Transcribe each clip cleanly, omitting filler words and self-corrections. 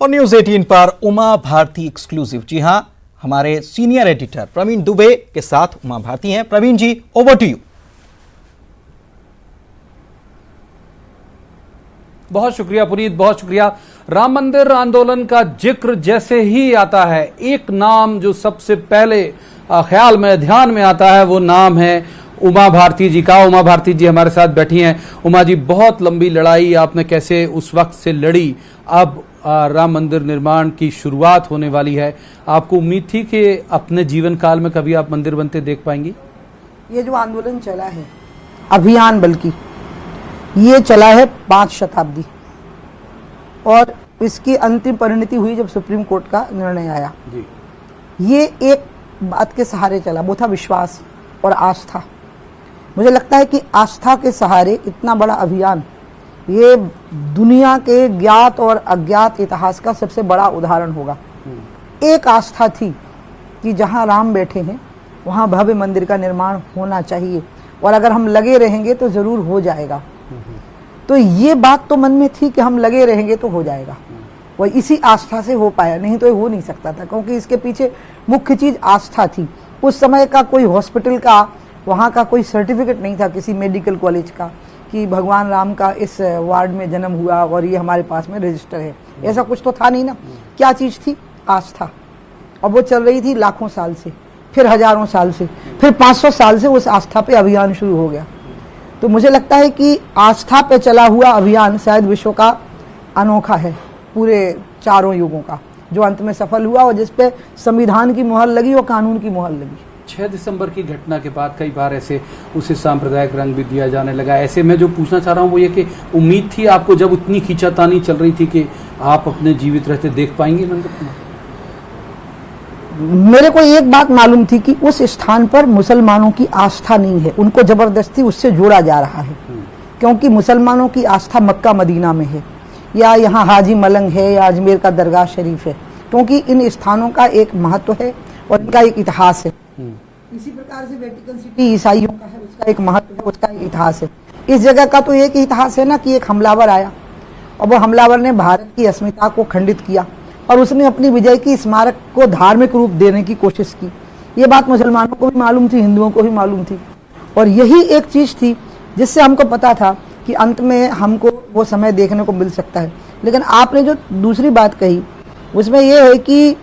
और न्यूज 18 पर उमा भारती एक्सक्लूसिव। जी हां, हमारे सीनियर एडिटर प्रवीण दुबे के साथ उमा भारती हैं। प्रवीण जी, ओवर टू यू। बहुत शुक्रिया पुनीत, बहुत शुक्रिया। राम मंदिर आंदोलन का जिक्र जैसे ही आता है, एक नाम जो सबसे पहले ख्याल में ध्यान में आता है वो नाम है उमा भारती जी का। उमा भारती जी हमारे साथ बैठी हैं। उमा जी, बहुत लंबी लड़ाई आपने कैसे उस वक्त से लड़ी, अब राम मंदिर निर्माण की शुरुआत होने वाली है। आपको उम्मीद थी कि अपने जीवन काल में कभी आप मंदिर बनते देख पाएंगी? ये जो आंदोलन चला है, अभियान बल्कि ये चला है 5 शताब्दी, और इसकी अंतिम परिणति हुई जब सुप्रीम कोर्ट का निर्णय आया जी। ये एक बात के सहारे चला, वो था विश्वास और आस्था। मुझे लगता है कि आस्था के सहारे इतना बड़ा अभियान, ये दुनिया के ज्ञात और अज्ञात इतिहास का सबसे बड़ा उदाहरण होगा। एक आस्था थी कि जहां राम बैठे हैं वहां भव्य मंदिर का निर्माण होना चाहिए, और अगर हम लगे रहेंगे तो जरूर हो जाएगा। तो ये बात तो मन में थी कि हम लगे रहेंगे तो हो जाएगा, और इसी आस्था से हो पाया, नहीं तो ये हो नहीं सकता था, क्योंकि इसके पीछे मुख्य चीज आस्था थी। उस समय का कोई हॉस्पिटल का, वहाँ का कोई सर्टिफिकेट नहीं था किसी मेडिकल कॉलेज का कि भगवान राम का इस वार्ड में जन्म हुआ और ये हमारे पास में रजिस्टर है, ऐसा कुछ तो था नहीं ना। क्या चीज थी? आस्था। और वो चल रही थी लाखों साल से, फिर हजारों साल से, फिर 500 साल से उस आस्था पे अभियान शुरू हो गया। तो मुझे लगता है कि आस्था पे चला हुआ अभियान शायद विश्व का अनोखा है, पूरे चारों युगों का, जो अंत में सफल हुआ और जिसपे संविधान की मुहर लगी और कानून की मुहर लगी। 6 दिसंबर की घटना के बाद कई बार ऐसे उसे सांप्रदायिक रंग भी दिया जाने लगा। ऐसे में जो पूछना चाह रहा हूँ वो ये कि उम्मीद थी आपको, जब उतनी खींचातानी चल रही थी, कि आप अपने जीवित रहते देख पाएंगे मंदिर? मेरे को एक बात मालूम थी कि उस स्थान पर मुसलमानों की आस्था नहीं है, उनको जबरदस्ती उससे जोड़ा जा रहा है, क्योंकि मुसलमानों की आस्था मक्का मदीना में है, या यहाँ हाजी मलंग है, या अजमेर का दरगाह शरीफ है, क्योंकि इन स्थानों का एक महत्व है और इनका एक इतिहास है। इसी प्रकार से वेटिकन सिटी ईसाइयों का है, उसका एक महत्व है, उसका एक इतिहास है। इस जगह का तो एक इतिहास है ना कि एक हमलावर आया और वो हमलावर ने भारत की अस्मिता को खंडित किया और उसने अपनी विजय की स्मारक को धार्मिक रूप देने की कोशिश की। ये बात मुसलमानों को भी मालूम थी, हिंदुओं को भी मालूम थी, और यही एक चीज थी जिससे हमको पता था कि अंत में हमको वो समय देखने को मिल सकता है। लेकिन आपने जो दूसरी बात कही उसमें यह है कि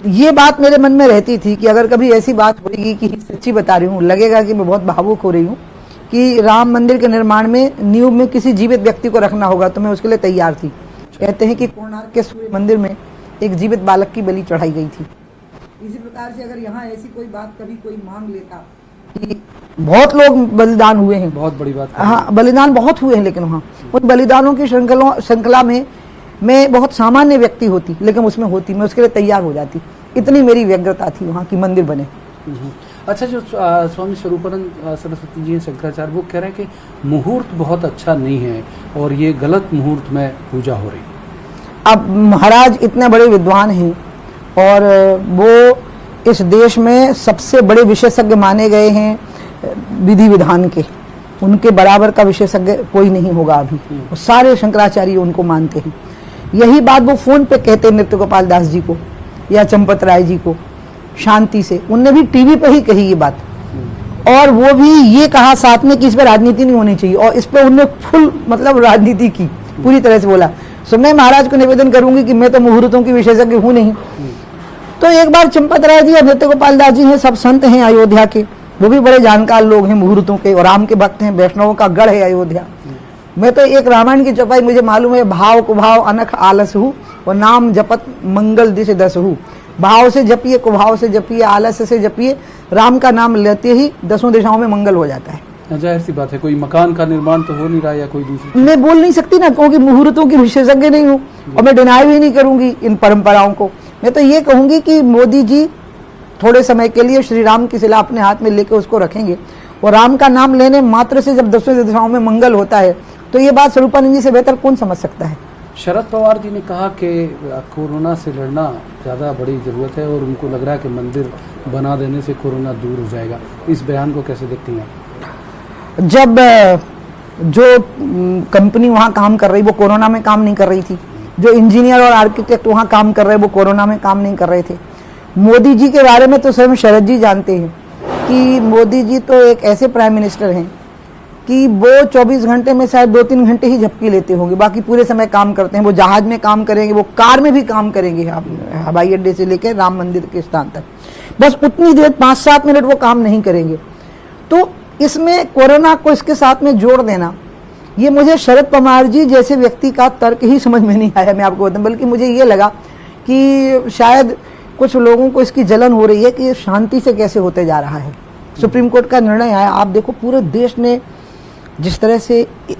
ये बात मेरे मन में रहती थी कि अगर कभी ऐसी बात होगी, कि सच्ची बता रही हूँ, लगेगा कि मैं बहुत भावुक हो रही हूँ, कि राम मंदिर के निर्माण में नींव में किसी जीवित व्यक्ति को रखना होगा, तो मैं उसके लिए तैयार थी। कहते हैं कि कोणार्क के सूर्य मंदिर में एक जीवित बालक की बलि चढ़ाई गई थी। इसी प्रकार से अगर यहाँ ऐसी कोई बात कभी कोई मांग लेता, कि बहुत लोग बलिदान हुए हैं, बहुत बड़ी बात। हाँ, बलिदान बहुत हुए हैं, लेकिन वहाँ उन बलिदानों की श्रृंखला में मैं बहुत सामान्य व्यक्ति होती, लेकिन उसमें होती, मैं उसके लिए तैयार हो जाती। इतनी मेरी व्यग्रता थी वहाँ की मंदिर बने। अच्छा, जो स्वामी स्वरूपानंद सरस्वती जी हैं, शंकराचार्य, वो कह रहे हैं कि मुहूर्त बहुत अच्छा नहीं है और ये गलत मुहूर्त में पूजा हो रही। अब महाराज इतने बड़े विद्वान हैं और वो इस देश में सबसे बड़े विशेषज्ञ माने गए हैं विधि विधान के, उनके बराबर का विशेषज्ञ कोई नहीं होगा अभी, सारे शंकराचार्य उनको मानते हैं। यही बात वो फोन पे कहते नृत्य गोपाल दास जी को या चंपत राय जी को, शांति से। उनने भी टीवी पे ही कही ये बात, और वो भी ये कहा साथ में कि इस पर राजनीति नहीं होनी चाहिए, और इस पर उनने फुल मतलब राजनीति की, पूरी तरह से बोला। सो मैं महाराज को निवेदन करूंगी कि मैं तो मुहूर्तों की विशेषज्ञ हूं नहीं। तो एक बार चंपत राय जी और नृत्य गोपाल दास जी हैं, सब संत हैं अयोध्या के, वो भी बड़े जानकार लोग हैं मुहूर्तों के, और राम के भक्त हैं, वैष्णवों का गढ़ है अयोध्या। मैं तो एक रामायण की चौपाई मुझे मालूम है, भाव कुभाव अनख आलस हूँ और नाम जपत मंगल दिश दस हूँ। भाव से जपिए, कुभाव से जपिए, आलस्य से जपिए, राम का नाम लेते ही 10 दिशाओं में मंगल हो जाता है। जाहिर सी बात है, कोई मकान का निर्माण तो हो नहीं रहा, या कोई दूसरी मैं बोल नहीं सकती ना, क्योंकि मुहूर्तों की विशेषज्ञ नहीं हूँ, और मैं डिनाई भी नहीं करूंगी इन परंपराओं को। मैं तो ये कहूंगी कि मोदी जी थोड़े समय के लिए श्री राम की शिला अपने हाथ में लेकर उसको रखेंगे, और राम का नाम लेने मात्र से जब 10 दिशाओं में मंगल होता है, तो ये बात स्वरूपानंद जी से बेहतर कौन समझ सकता है। शरद पवार जी ने कहा कि कोरोना से लड़ना ज़्यादा बड़ी ज़रूरत है, और उनको लग रहा है कि मंदिर बना देने से कोरोना दूर हो जाएगा। इस बयान को कैसे देखती हैं? जब जो कंपनी वहाँ काम कर रही, वो कोरोना में काम नहीं कर रही थी, जो इंजीनियर और आर्किटेक्ट वहाँ काम कर रहे हैं वो कोरोना में काम नहीं कर रहे थे। मोदी जी के बारे में तो स्वयं शरद जी जानते हैं कि मोदी जी तो एक ऐसे प्राइम मिनिस्टर हैं कि वो 24 घंटे में शायद 2-3 घंटे ही झपकी लेते होंगे, बाकी पूरे समय काम करते हैं। वो जहाज में काम करेंगे, वो कार में भी काम करेंगे, हवाई अड्डे से लेकर राम मंदिर के स्थान तक, बस उतनी देर 5-7 मिनट वो काम नहीं करेंगे। तो इसमें कोरोना को इसके साथ में जोड़ देना, ये मुझे शरद पवार जी जैसे व्यक्ति का तर्क ही समझ में नहीं आया, मैं आपको बताऊं। बल्कि मुझे ये लगा कि शायद कुछ लोगों को इसकी जलन हो रही है कि शांति से कैसे होते जा रहा है। सुप्रीम कोर्ट का निर्णय आया, आप देखो पूरे देश ने जिस तरह से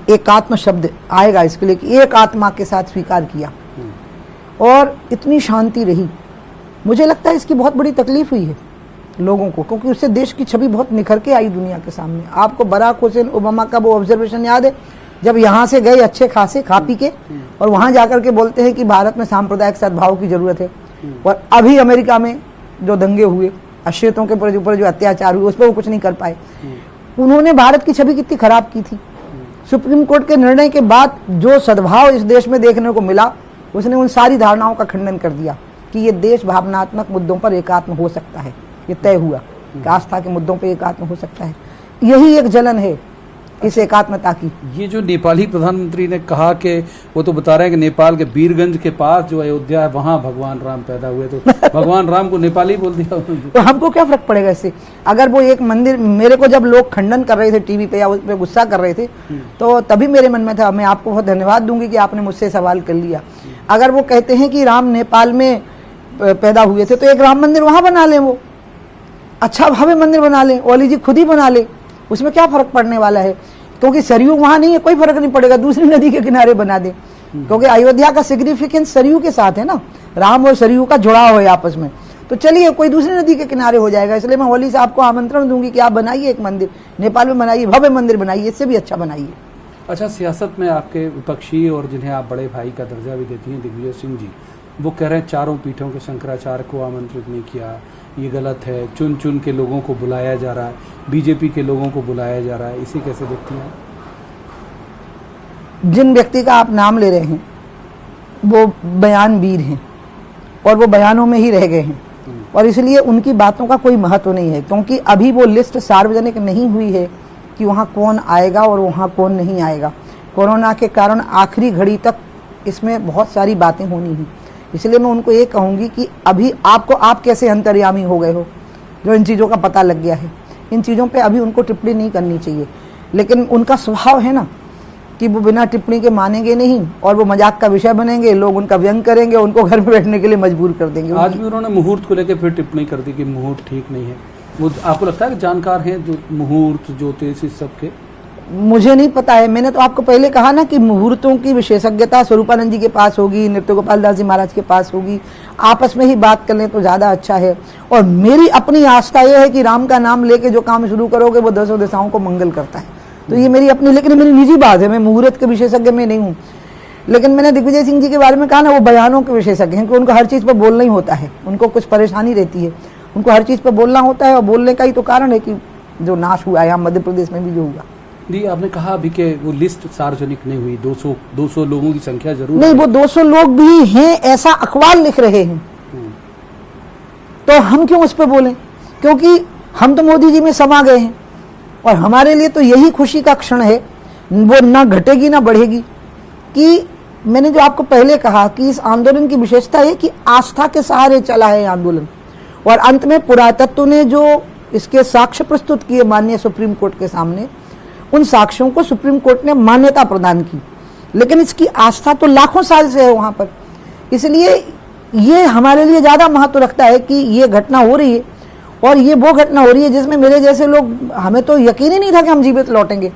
एकात्म शब्द आएगा इसके लिए कि एक आत्मा के साथ स्वीकार किया और इतनी शांति रही, मुझे लगता है इसकी बहुत बड़ी तकलीफ हुई है लोगों को, क्योंकि उससे देश की छवि बहुत निखर के आई दुनिया के सामने। आपको बराक हुसैन ओबामा का वो ऑब्जर्वेशन याद है, जब यहाँ से गए अच्छे खासे खा पी के और वहां जाकर के बोलते हैं कि भारत में सांप्रदायिक सद्भाव की जरूरत है, और अभी अमेरिका में जो दंगे हुए, अश्वेतों के ऊपर जो अत्याचार हुए, उस पर वो कुछ नहीं कर पाए। उन्होंने भारत की छवि कितनी खराब की थी। सुप्रीम कोर्ट के निर्णय के बाद जो सद्भाव इस देश में देखने को मिला, उसने उन सारी धारणाओं का खंडन कर दिया कि ये देश भावनात्मक मुद्दों पर एकात्म हो सकता है। ये तय हुआ कि आस्था के मुद्दों पर एकात्म हो सकता है। यही एक जलन है इस एकात्मता की। ये जो नेपाली प्रधानमंत्री ने कहा कि वो तो बता रहे हैं कि नेपाल के वीरगंज के पास जो अयोध्या है वहां भगवान राम पैदा हुए, तो भगवान राम को नेपाली बोल दिया तो हमको क्या फर्क पड़ेगा इससे? अगर वो एक मंदिर, मेरे को जब लोग खंडन कर रहे थे टीवी पे या उस पर गुस्सा कर रहे थे, तो तभी मेरे मन में था, मैं आपको बहुत धन्यवाद दूंगी कि आपने मुझसे सवाल कर लिया। अगर वो कहते हैं कि राम नेपाल में पैदा हुए थे, तो एक राम मंदिर वहां बना लें, वो अच्छा भव्य मंदिर बना लें, ओली जी खुद ही बना ले, उसमें क्या फर्क पड़ने वाला है? क्योंकि सरयू वहां नहीं है, कोई फर्क नहीं पड़ेगा, दूसरी नदी के किनारे बना दे, क्योंकि अयोध्या का सिग्निफिकेंस सरयू के साथ है ना, राम और सरयू का जुड़ाव है आपस में। तो चलिए कोई दूसरी नदी के किनारे हो जाएगा। इसलिए मैं होली से आपको आमंत्रण दूंगी कि आप बनाइए एक मंदिर, नेपाल में बनाइए, भव्य मंदिर बनाइए, इससे भी अच्छा बनाइए। अच्छा, सियासत में आपके विपक्षी और जिन्हें आप बड़े भाई का दर्जा भी देती हैं, दिग्विजय सिंह जी, वो कह रहे हैं चारों पीठों के शंकराचार्य को आमंत्रित नहीं किया, ये गलत है, चुन चुन के लोगों को बुलाया जा रहा है, बीजेपी के लोगों को बुलाया जा रहा है, इसे कैसे देखती हैं? जिन व्यक्ति का आप नाम ले रहे हैं वो बयानवीर हैं और वो बयानों में ही रह गए हैं, और इसलिए उनकी बातों का कोई महत्व नहीं है, क्योंकि अभी वो लिस्ट सार्वजनिक नहीं हुई है कि वहाँ कौन आएगा और वहाँ कौन नहीं आएगा। कोरोना के कारण आखिरी घड़ी तक इसमें बहुत सारी बातें होनी हैं। इसलिए मैं उनको ये कहूँगी कि अभी आप कैसे अंतर्यामी हो गए हो, जो इन चीज़ों का पता लग गया है, इन चीज़ों पे अभी उनको टिप्पणी नहीं करनी चाहिए। लेकिन उनका स्वभाव है ना कि वो बिना टिप्पणी के मानेंगे नहीं, और वो मजाक का विषय बनेंगे, लोग उनका व्यंग करेंगे, उनको घर में बैठने के लिए मजबूर कर देंगे। आज भी उन्होंने मुहूर्त को लेकर फिर टिप्पणी कर दी कि मुहूर्त ठीक नहीं है। वो आपको लगता है कि जानकार हैं जो मुहूर्त, ज्योतिष, इस सब के? मुझे नहीं पता है। मैंने तो आपको पहले कहा ना कि मुहूर्तों की विशेषज्ञता स्वरूपानंद जी के पास होगी, नृत्य गोपाल दास जी महाराज के पास होगी, आपस में ही बात कर लें तो ज़्यादा अच्छा है। और मेरी अपनी आस्था यह है कि राम का नाम लेके जो काम शुरू करोगे वो दसों दिशाओं को मंगल करता है। तो ये मेरी अपनी, लेकिन मेरी निजी बात है, मैं मुहूर्त के विशेषज्ञ में नहीं हूँ। लेकिन मैंने दिग्विजय सिंह जी के बारे में कहा ना, वो बयानों के विशेषज्ञ हैं कि उनको हर चीज़ पर बोलना ही होता है, उनको कुछ परेशानी रहती है, उनको हर चीज़ पर बोलना होता है, और बोलने का ही तो कारण है कि जो नाश हुआ है यहाँ मध्य प्रदेश में भी जो हुआ। दी, आपने कहा अभी कि वो लिस्ट सार्वजनिक नहीं हुई, 200 लोगों की संख्या जरूर नहीं, वो 200 लोग भी हैं ऐसा अखबार लिख रहे हैं, तो हम क्यों उस पर बोलें? क्योंकि हम तो मोदी जी में समा गए हैं, और हमारे लिए तो यही खुशी का क्षण है, वो ना घटेगी ना बढ़ेगी। कि मैंने जो आपको पहले कहा कि इस आंदोलन की विशेषता है कि आस्था के सहारे चला है आंदोलन, और अंत में पुरातत्व ने जो इसके साक्ष्य प्रस्तुत किए माननीय सुप्रीम कोर्ट के सामने, उन साक्ष्यों को सुप्रीम कोर्ट ने मान्यता प्रदान की। लेकिन इसकी आस्था तो लाखों साल से है वहां पर, इसलिए ये हमारे लिए ज्यादा महत्व रखता है कि ये घटना हो रही है, और ये वो घटना हो रही है जिसमें मेरे जैसे लोग, हमें तो यकीन ही नहीं था कि हम जीवित लौटेंगे।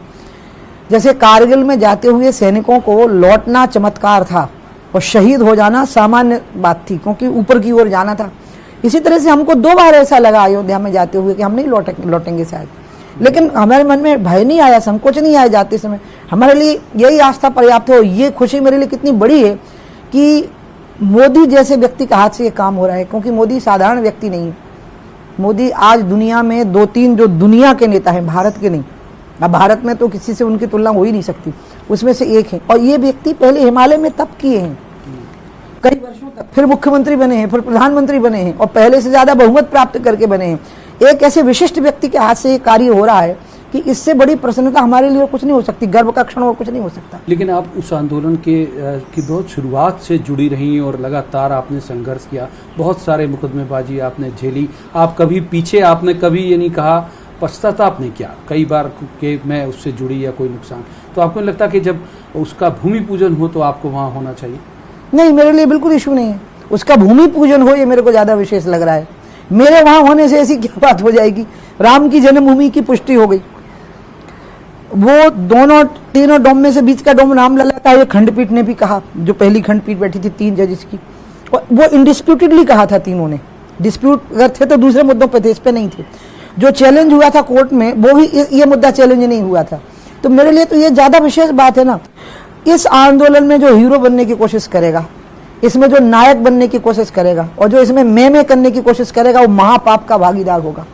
जैसे कारगिल में जाते हुए सैनिकों को लौटना चमत्कार था, और शहीद हो जाना सामान्य बात थी, क्योंकि ऊपर की ओर जाना था। इसी तरह से हमको 2 बार ऐसा लगा अयोध्या में जाते हुए कि हम नहीं लौटेंगे शायद, लेकिन हमारे मन में भय नहीं आया, संकोच नहीं आया जाते समय। हमारे लिए यही आस्था पर्याप्त है। ये खुशी मेरे लिए कितनी बड़ी है कि मोदी जैसे व्यक्ति का हाथ से ये काम हो रहा है, क्योंकि मोदी साधारण व्यक्ति नहीं है। मोदी आज दुनिया में 2-3 जो दुनिया के नेता हैं, भारत के नहीं, अब भारत में तो किसी से उनकी तुलना हो ही नहीं सकती, उसमें से एक है। और ये व्यक्ति पहले हिमालय में तप किए हैं, कई वर्षों तक, फिर मुख्यमंत्री बने हैं, फिर प्रधानमंत्री बने हैं और पहले से ज्यादा बहुमत प्राप्त करके बने हैं। एक ऐसे विशिष्ट व्यक्ति के हाथ से ये कार्य हो रहा है कि इससे बड़ी प्रसन्नता हमारे लिए कुछ नहीं हो सकती, गर्व का क्षण और कुछ नहीं हो सकता। लेकिन आप उस आंदोलन की बहुत शुरुआत से जुड़ी रही और लगातार आपने संघर्ष किया, बहुत सारे मुकदमेबाजी आपने झेली, आप कभी पीछे, आपने कभी ये नहीं कहा, पश्चाताप नहीं किया कई बार कि मैं उससे जुड़ी या कोई नुकसान, तो आपको नहीं लगता कि जब उसका भूमि पूजन हो तो आपको वहाँ होना चाहिए? नहीं, मेरे लिए बिल्कुल इशू नहीं है, उसका भूमि पूजन हो ये मेरे को ज्यादा विशेष लग रहा है। मेरे वहां होने से ऐसी क्या बात हो जाएगी, राम की जन्मभूमि की पुष्टि हो गई। वो दोनों तीनों डोम में से बीच का डोम रामलला का, ये खंडपीठ ने भी कहा, जो पहली खंडपीठ बैठी थी 3 जजेस की, और वो इंडिस्प्यूटेडली कहा था तीनों ने। डिस्प्यूट अगर थे तो दूसरे मुद्दों पे थे, इस पे नहीं थे। जो चैलेंज हुआ था कोर्ट में वो भी ये मुद्दा चैलेंज नहीं हुआ था। तो मेरे लिए तो ये ज्यादा विशेष बात है ना। इस आंदोलन में जो हीरो बनने की कोशिश करेगा, इसमें जो नायक बनने की कोशिश करेगा और जो इसमें मैं करने की कोशिश करेगा, वो महापाप का भागीदार होगा।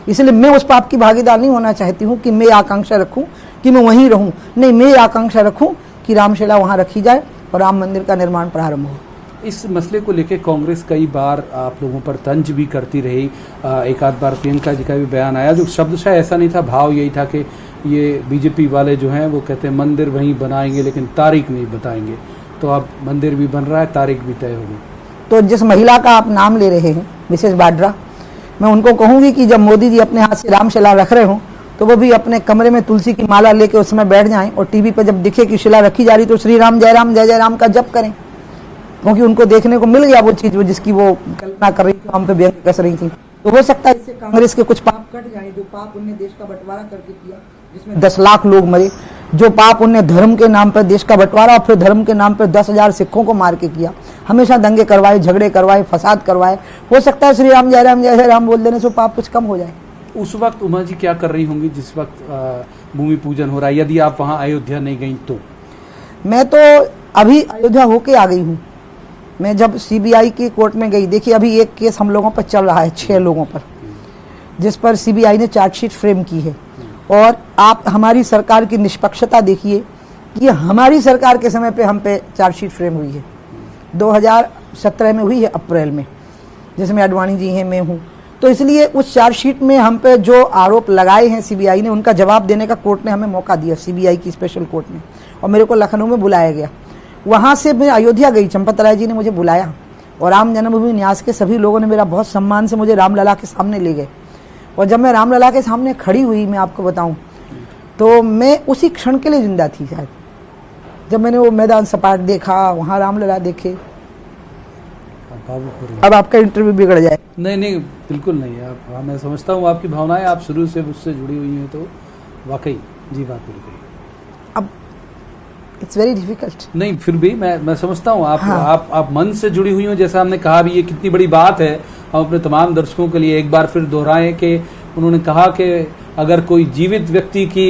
इसलिए मैं उस पाप की भागीदार नहीं होना चाहती हूँ कि मैं आकांक्षा रखूं कि मैं वहीं रहूं। नहीं, मैं आकांक्षा रखूं कि रामशिला वहां रखी जाए और राम मंदिर का निर्माण प्रारंभ हो। इस मसले को लेकर कांग्रेस कई बार आप लोगों पर तंज भी करती रही। एक आध बार प्रियंका जी का भी बयान आया, जो शब्दशः ऐसा नहीं था, भाव यही था कि ये बीजेपी वाले जो हैं वो कहते हैं मंदिर वहीं बनाएंगे लेकिन तारीख नहीं बताएंगे। तो अब मंदिर भी बन रहा है, तारीख भी तय होगी। तो जिस महिला का आप नाम ले रहे हैं, मिसेस वाड्रा, मैं उनको कहूंगी कि जब मोदी जी अपने हाथ से रामशिला रख रहे हो तो वो भी अपने कमरे में तुलसी की माला लेके उसमें बैठ जाएं और टीवी पर जब दिखे कि शिला रखी जा रही तो श्री राम जय जय राम का जप करें, क्योंकि उनको देखने को मिल गया वो चीज जिसकी वो कल्पना कर रही थी, हम पे व्यंग कस रही थी। तो हो सकता है इससे कांग्रेस के कुछ पाप कट जाए, जो पाप उनने देश का बंटवारा करके किया, जिसमें 10 लाख लोग मरे, जो पाप उनने धर्म के नाम पर देश का बंटवारा और फिर धर्म के नाम पर 10,000 सिखों को मार के किया, हमेशा दंगे करवाए, झगड़े करवाए, फसाद करवाए। हो सकता है श्री राम जय राम बोल देने से पाप कुछ कम हो जाए। उस वक्त उमा जी क्या कर रही होंगी जिस वक्त भूमि पूजन हो रहा है, यदि आप वहाँ अयोध्या नहीं गई तो? मैं तो अभी अयोध्या होके आ गई हूँ। मैं जब सीबीआई की कोर्ट में गई, देखिए अभी एक केस हम लोगों पर चल रहा है 6 लोगों पर, जिस पर सीबीआई ने चार्जशीट फ्रेम की है। और आप हमारी सरकार की निष्पक्षता देखिए कि हमारी सरकार के समय पे हम पे चार्जशीट फ्रेम हुई है, 2017 में हुई है अप्रैल में, जिसमें अडवाणी जी हैं, मैं हूँ। तो इसलिए उस चार्जशीट में हम पे जो आरोप लगाए हैं सीबीआई ने, उनका जवाब देने का कोर्ट ने हमें मौका दिया, सीबीआई की स्पेशल कोर्ट में, और मेरे को लखनऊ में बुलाया गया। वहाँ से मैं अयोध्या गई, चंपत राय जी ने मुझे बुलाया और राम जन्मभूमि न्यास के सभी लोगों ने मेरा बहुत सम्मान से मुझे रामलला के सामने ले गए। और जब मैं रामलला के सामने खड़ी हुई, मैं आपको बताऊं, तो मैं उसी क्षण के लिए जिंदा थी शायद, जब मैंने वो मैदान सपाट देखा, वहाँ रामलला देखे। अब आपका इंटरव्यू बिगड़ जाए। नहीं, बिल्कुल नहीं। आप, मैं समझता हूँ आपकी भावनाएं, आप शुरू से उससे जुड़ी हुई हैं, तो वाकई जी बात पूरी गई। अब इट्स वेरी डिफिकल्ट। नहीं, फिर भी मैं समझता हूँ आप, हाँ। आप मन से जुड़ी हुई हो। जैसा हमने कहा भी, ये कितनी बड़ी बात है, हम अपने तमाम दर्शकों के लिए एक बार फिर दोहराएं कि उन्होंने कहा कि अगर कोई जीवित व्यक्ति की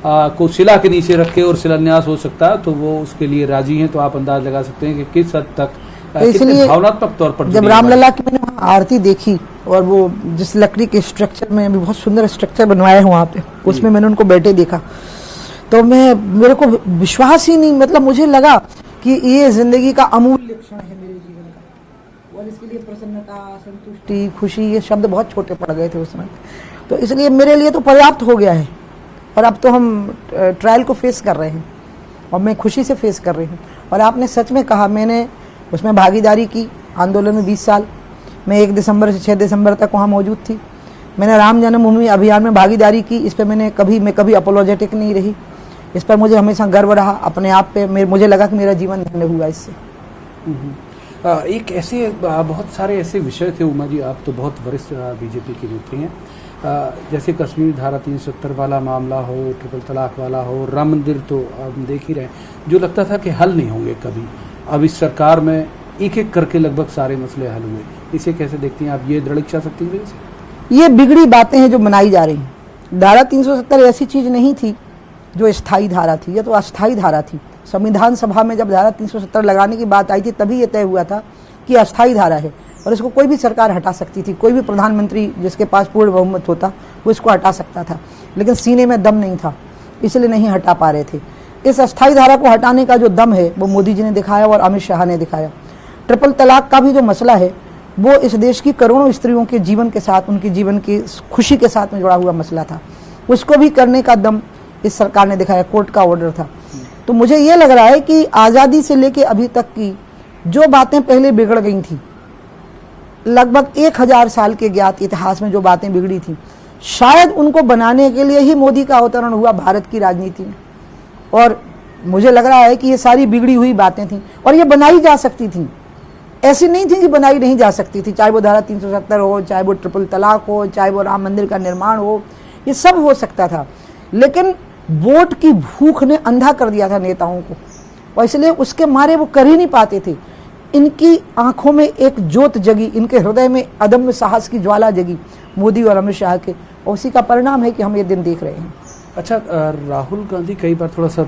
को शिला के नीचे रख के और शिलान्यास हो सकता है तो वो उसके लिए राजी हैं। तो आप अंदाज लगा सकते हैं कि किस हद तक इसलिए भावनात्मक तौर पर जब रामलला की मैंने वहाँ आरती देखी, और वो जिस लकड़ी के स्ट्रक्चर में, बहुत सुंदर स्ट्रक्चर बनवाया है वहाँ पे, उसमें मैंने उनको बैठे देखा, तो मेरे को विश्वास ही नहीं, मतलब मुझे लगा कि ये जिंदगी का अमूल्य क्षण है मेरे जीवन का, और इसके लिए प्रसन्नता, संतुष्टि, खुशी, ये शब्द बहुत छोटे पड़ गए थे उसमें। तो इसलिए मेरे लिए तो पर्याप्त हो गया है। और अब तो हम ट्रायल को फेस कर रहे हैं और मैं खुशी से फेस कर रही हूँ। और आपने सच में कहा, मैंने उसमें भागीदारी की आंदोलन में 20 साल। मैं 1 दिसंबर से 6 दिसंबर तक वहाँ मौजूद थी। मैंने राम जन्मभूमि अभियान में भागीदारी की। इस पर मैं कभी अपोलोजेटिक नहीं रही। इस पर मुझे हमेशा गर्व रहा अपने आप पे। मुझे लगा कि मेरा जीवन धन्य हुआ इससे। एक ऐसे बहुत सारे ऐसे विषय थे उमा जी, आप तो बहुत वरिष्ठ बीजेपी की नेत्री हैं, जैसे कश्मीर धारा 370 वाला मामला हो, ट्रिपल तलाक वाला हो, राम मंदिर, तो हम देख ही रहे हैं, जो लगता था कि हल नहीं होंगे कभी। अब इस सरकार में एक एक करके लगभग सारे मसले हल हुए। इसे कैसे देखती हैं आप? ये दृढ़ इच्छा शक्ति की वजह से ये बिगड़ी बातें हैं जो मनाई जा रही हैं। धारा 370 ऐसी चीज नहीं थी जो स्थायी धारा थी, ये तो अस्थायी धारा थी। संविधान सभा में जब धारा 370 लगाने की बात आई थी, तभी ये तय हुआ था कि अस्थायी धारा है और इसको कोई भी सरकार हटा सकती थी। कोई भी प्रधानमंत्री जिसके पास पूर्ण बहुमत होता वो इसको हटा सकता था, लेकिन सीने में दम नहीं था, इसलिए नहीं हटा पा रहे थे। इस अस्थायी धारा को हटाने का जो दम है वो मोदी जी ने दिखाया और अमित शाह ने दिखाया। ट्रिपल तलाक का भी जो मसला है वो इस देश की करोड़ों स्त्रियों के जीवन के साथ, उनके जीवन की खुशी के साथ में जुड़ा हुआ मसला था। उसको भी करने का दम इस सरकार ने दिखाया, कोर्ट का ऑर्डर था। तो मुझे ये लग रहा है कि आज़ादी से लेके अभी तक की जो बातें पहले बिगड़ गई थी, लगभग 1000 साल के ज्ञात इतिहास में जो बातें बिगड़ी थी, शायद उनको बनाने के लिए ही मोदी का अवतरण हुआ भारत की राजनीति में। और मुझे लग रहा है कि ये सारी बिगड़ी हुई बातें थी और ये बनाई जा सकती थी, ऐसी नहीं थी कि बनाई नहीं जा सकती थी। चाहे वो धारा 370 हो, चाहे वो ट्रिपल तलाक हो, चाहे वो राम मंदिर का निर्माण हो, ये सब हो सकता था। लेकिन वोट की भूख ने अंधा कर दिया था नेताओं को, और इसलिए उसके मारे वो कर ही नहीं पाते थे। इनकी आंखों में एक ज्योत जगी, इनके हृदय में अदम्य साहस की ज्वाला जगी मोदी और अमित शाह के, और उसी का परिणाम है कि हम ये दिन देख रहे हैं। अच्छा, राहुल गांधी, कई बार थोड़ा सा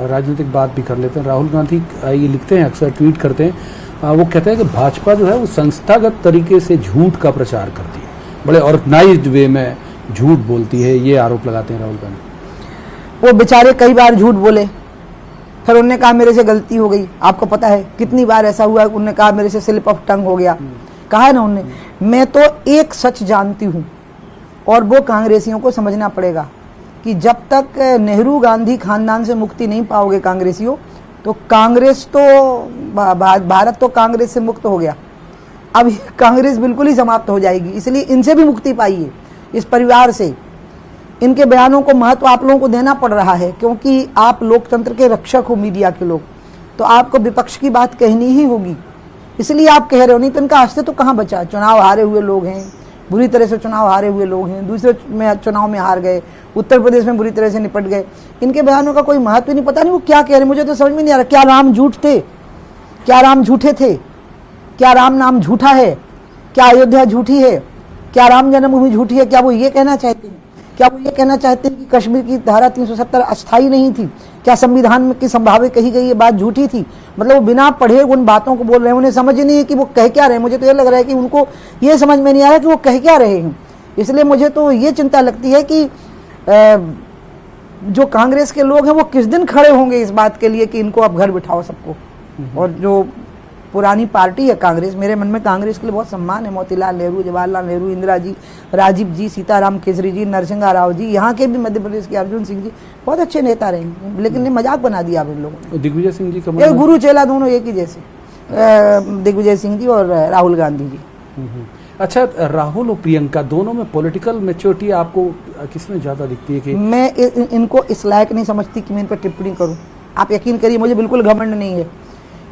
राजनीतिक बात भी कर लेते हैं। राहुल गांधी ये लिखते हैं, अक्सर ट्वीट करते हैं, वो कहते हैं कि भाजपा जो है वो संस्थागत तरीके से झूठ का प्रचार करती है, बड़े ऑर्गेनाइज्ड वे में झूठ बोलती है, ये आरोप लगाते हैं राहुल गांधी। वो बेचारे कई बार झूठ बोले, फिर उन्होंने कहा मेरे से गलती हो गई। आपको पता है कितनी बार ऐसा हुआ, उन्होंने कहा मेरे से स्लिप ऑफ टंग हो गया। कहा है ना उन्होंने, मैं तो एक सच जानती हूँ, और वो कांग्रेसियों को समझना पड़ेगा कि जब तक नेहरू गांधी खानदान से मुक्ति नहीं पाओगे कांग्रेसियों, तो कांग्रेस तो भारत तो कांग्रेस से मुक्त हो गया, अब कांग्रेस बिल्कुल ही समाप्त हो जाएगी। इसलिए इनसे भी मुक्ति पाइए, इस परिवार से। इनके बयानों को महत्व आप लोगों को देना पड़ रहा है, क्योंकि आप लोकतंत्र के रक्षक हो, मीडिया के लोग, तो आपको विपक्ष की बात कहनी ही होगी, इसलिए आप कह रहे हो। नहीं तो इनका अस्तित्व तो कहाँ बचा। चुनाव हारे हुए लोग हैं, बुरी तरह से चुनाव हारे हुए लोग हैं, दूसरे में चुनाव में हार गए, उत्तर प्रदेश में बुरी तरह से निपट गए। इनके बयानों का कोई महत्व नहीं, पता नहीं वो क्या कह रहे हैं, मुझे तो समझ में नहीं आ रहा। क्या राम झूठ थे? क्या राम झूठे थे? क्या राम नाम झूठा है? क्या अयोध्या झूठी है? क्या राम जन्मभूमि झूठी है? क्या वो ये कहना चाहते हैं? क्या वो ये कहना चाहते हैं कि कश्मीर की धारा 370 अस्थायी नहीं थी? क्या संविधान में की संभावित कही गई ये बात झूठी थी? मतलब वो बिना पढ़े उन बातों को बोल रहे हैं, उन्हें समझ नहीं है कि वो कह क्या रहे हैं। मुझे तो ये लग रहा है कि उनको ये समझ में नहीं आ रहा कि वो कह क्या रहे हैं। इसलिए मुझे तो ये चिंता लगती है कि जो कांग्रेस के लोग हैं वो किस दिन खड़े होंगे इस बात के लिए कि इनको अब घर बिठाओ सबको। और जो पुरानी पार्टी है कांग्रेस, मेरे मन में कांग्रेस के लिए बहुत सम्मान है। मोतीलाल नेहरू, जवाहरलाल नेहरू, इंदिरा जी, राजीव जी, सीताराम केसरी जी, नरसिंहा राव जी, यहाँ के भी मध्य प्रदेश के अर्जुन सिंह जी बहुत अच्छे नेता रहे हैं, लेकिन मजाक बना दिया अब इन लोगों ने। दिग्विजय सिंह जी का गुरु चेला दोनों एक ही जैसे, दिग्विजय सिंह जी और राहुल गांधी जी। अच्छा, राहुल और प्रियंका दोनों में पॉलिटिकल मैच्योरिटी आपको किसमें ज्यादा दिखती है? कि मैं इनको इस लायक नहीं समझती कि मैं इन पर टिप्पणी करूं। आप यकीन करिए मुझे बिल्कुल घमंड नहीं है,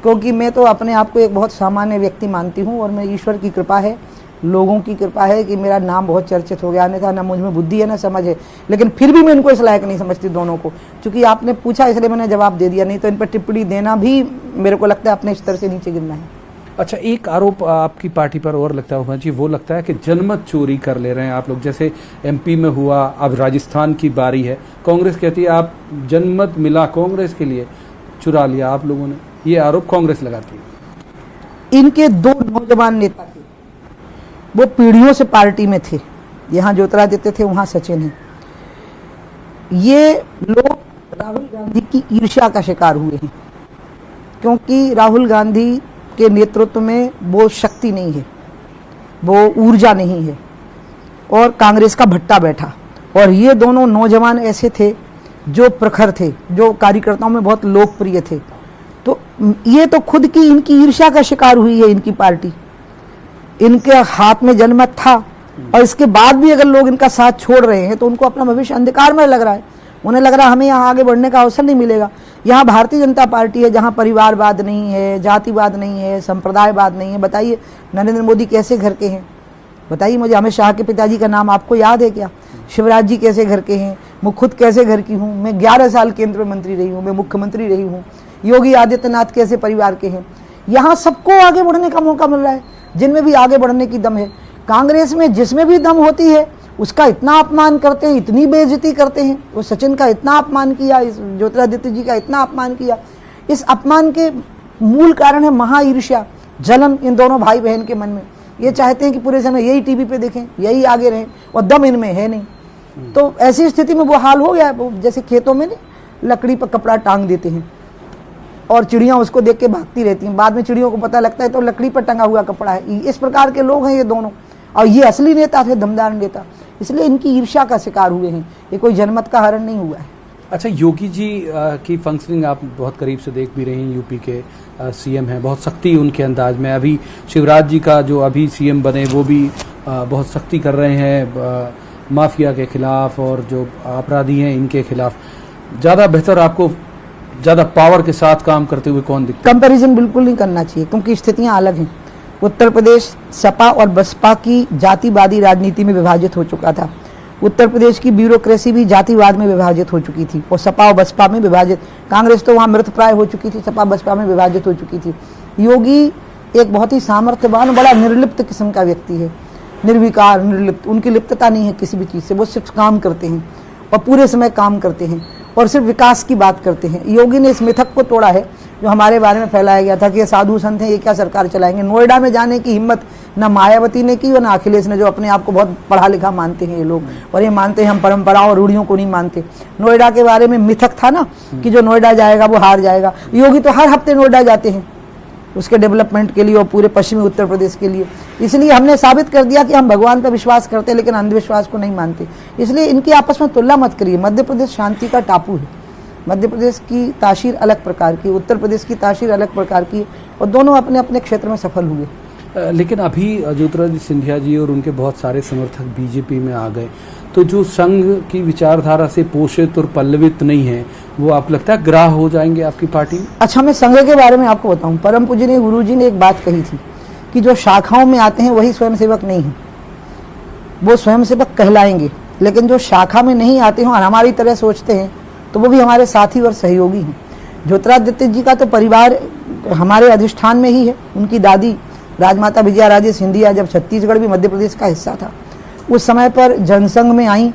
क्योंकि मैं तो अपने आप को एक बहुत सामान्य व्यक्ति मानती हूं, और मैं ईश्वर की कृपा है, लोगों की कृपा है कि मेरा नाम बहुत चर्चित हो गया। अन्यथा ना मुझ में बुद्धि है ना समझ है, लेकिन फिर भी मैं इनको इस लायक नहीं समझती दोनों को। क्योंकि आपने पूछा इसलिए मैंने जवाब दे दिया, नहीं तो इन पर टिप्पणी देना भी मेरे को लगता है अपने स्तर से नीचे गिरना है। अच्छा, एक आरोप आपकी पार्टी पर और लगता है जी, वो लगता है कि जनमत चोरी कर ले रहे हैं आप लोग। जैसे एमपी में हुआ, अब राजस्थान की बारी है, कांग्रेस कहती है आप जनमत मिला कांग्रेस के लिए, चुरा लिया आप लोगों ने, ये आरोप कांग्रेस लगाती है। इनके दो नौजवान नेता थे, वो पीढ़ियों से पार्टी में थे, यहाँ ज्योतिरादित्य थे, वहां सचिन है। ये लोग राहुल गांधी की ईर्ष्या का शिकार हुए हैं, क्योंकि राहुल गांधी के नेतृत्व में वो शक्ति नहीं है, वो ऊर्जा नहीं है, और कांग्रेस का भट्टा बैठा। और ये दोनों नौजवान ऐसे थे जो प्रखर थे, जो कार्यकर्ताओं में बहुत लोकप्रिय थे। तो ये तो खुद की इनकी ईर्ष्या का शिकार हुई है इनकी पार्टी। इनके हाथ में जनमत था, और इसके बाद भी अगर लोग इनका साथ छोड़ रहे हैं तो उनको अपना भविष्य अंधकार में लग रहा है। उन्हें लग रहा है हमें यहाँ आगे बढ़ने का अवसर नहीं मिलेगा। यहाँ भारतीय जनता पार्टी है जहाँ परिवारवाद नहीं है, जातिवाद नहीं है, संप्रदायवाद नहीं है। बताइए नरेंद्र मोदी कैसे घर के हैं? बताइए मुझे। अमित शाह के पिताजी का नाम आपको याद है क्या? शिवराज जी कैसे घर के हैं? मैं खुद कैसे घर की हूँ। मैं 11 साल केंद्र मंत्री रही हूँ, मैं मुख्यमंत्री रही हूँ। योगी आदित्यनाथ कैसे परिवार के हैं। यहाँ सबको आगे बढ़ने का मौका मिल रहा है, जिनमें भी आगे बढ़ने की दम है। कांग्रेस में जिसमें भी दम होती है उसका इतना अपमान करते हैं, इतनी बेइज्जती करते हैं। वो सचिन का इतना अपमान किया, इस ज्योतिरादित्य जी का इतना अपमान किया। इस अपमान के मूल कारण है महा ईर्ष्या, जलन इन दोनों भाई बहन के मन में। ये चाहते हैं कि पूरे समय यही टीवी पे देखें, यही आगे रहें, और दम इनमें है नहीं। तो ऐसी स्थिति में वो हाल हो गया, जैसे खेतों में नहीं लकड़ी पर कपड़ा टांग देते हैं, और चिड़ियाँ उसको देख के भागती रहती हैं। बाद में चिड़ियों को पता लगता है तो लकड़ी पर टंगा हुआ कपड़ा है। इस प्रकार के लोग हैं ये दोनों, और ये असली नेता थे, दमदार नेता, इसलिए इनकी ईर्ष्या का शिकार हुए हैं। ये कोई जनमत का हरण नहीं हुआ है। अच्छा, योगी जी की फंक्शनिंग आप बहुत करीब से देख भी रही हैं। यूपी के सीएम हैं, बहुत सख्ती उनके अंदाज में। अभी शिवराज जी का जो अभी सीएम बने वो भी बहुत सख्ती कर रहे हैं माफिया के खिलाफ और जो अपराधी हैं इनके खिलाफ। ज़्यादा बेहतर आपको ज़्यादा पावर के साथ काम करते हुए कौन दिखता है? कंपैरिजन बिल्कुल नहीं करना चाहिए, क्योंकि स्थितियां अलग हैं। उत्तर प्रदेश सपा और बसपा की जातिवादी राजनीति में विभाजित हो चुका था। उत्तर प्रदेश की ब्यूरोक्रेसी भी जातिवाद में विभाजित हो चुकी थी और सपा और बसपा में विभाजित। कांग्रेस तो वहाँ मृतप्राय हो चुकी थी, सपा बसपा में विभाजित हो चुकी थी। योगी एक बहुत ही सामर्थ्यवान, बड़ा निर्लिप्त किस्म का व्यक्ति है, निर्विकार, निर्लिप्त। उनकी लिप्तता नहीं है किसी भी चीज़ से, वो सिर्फ काम करते हैं और पूरे समय काम करते हैं और सिर्फ विकास की बात करते हैं। योगी ने इस मिथक को तोड़ा है जो हमारे बारे में फैलाया गया था कि ये साधु संत हैं, ये क्या सरकार चलाएंगे। नोएडा में जाने की हिम्मत ना मायावती ने की और ना अखिलेश ने, जो अपने आप को बहुत पढ़ा लिखा मानते हैं ये लोग, और ये मानते हैं हम परंपराओं और रूढ़ियों को नहीं मानते। नोएडा के बारे में मिथक था ना कि जो नोएडा जाएगा वो हार जाएगा। योगी तो हर हफ्ते नोएडा जाते हैं उसके डेवलपमेंट के लिए और पूरे पश्चिमी उत्तर प्रदेश के लिए। इसलिए हमने साबित कर दिया कि हम भगवान पर विश्वास करते हैं लेकिन अंधविश्वास को नहीं मानते। इसलिए इनकी आपस में तुलना मत करिए। मध्य प्रदेश शांति का टापू है। मध्य प्रदेश की तासीर अलग प्रकार की, उत्तर प्रदेश की तासीर अलग प्रकार की, और दोनों अपने अपने क्षेत्र में सफल हुए। लेकिन अभी ज्योतिरादित्य सिंधिया जी और उनके बहुत सारे समर्थक बीजेपी में आ गए, तो जो संघ की विचारधारा से पोषित और पल्लवित नहीं है, वो आपको लगता है ग्राह हो जाएंगे आपकी पार्टी में? अच्छा, मैं संघ के बारे में आपको बताऊं। परम पूजनीय गुरु जी ने एक बात कही थी कि जो शाखाओं में आते हैं वही स्वयंसेवक नहीं है, वो स्वयंसेवक कहलाएंगे। लेकिन जो शाखा में नहीं आते हों और हमारी तरह सोचते हैं तो वो भी हमारे साथी और सहयोगी हैं। ज्योतिरादित्य जी का तो परिवार हमारे अधिष्ठान में ही है। उनकी दादी राजमाता विजया राजे सिंधिया जब छत्तीसगढ़ भी मध्य प्रदेश का हिस्सा था, उस समय पर जनसंघ में आई,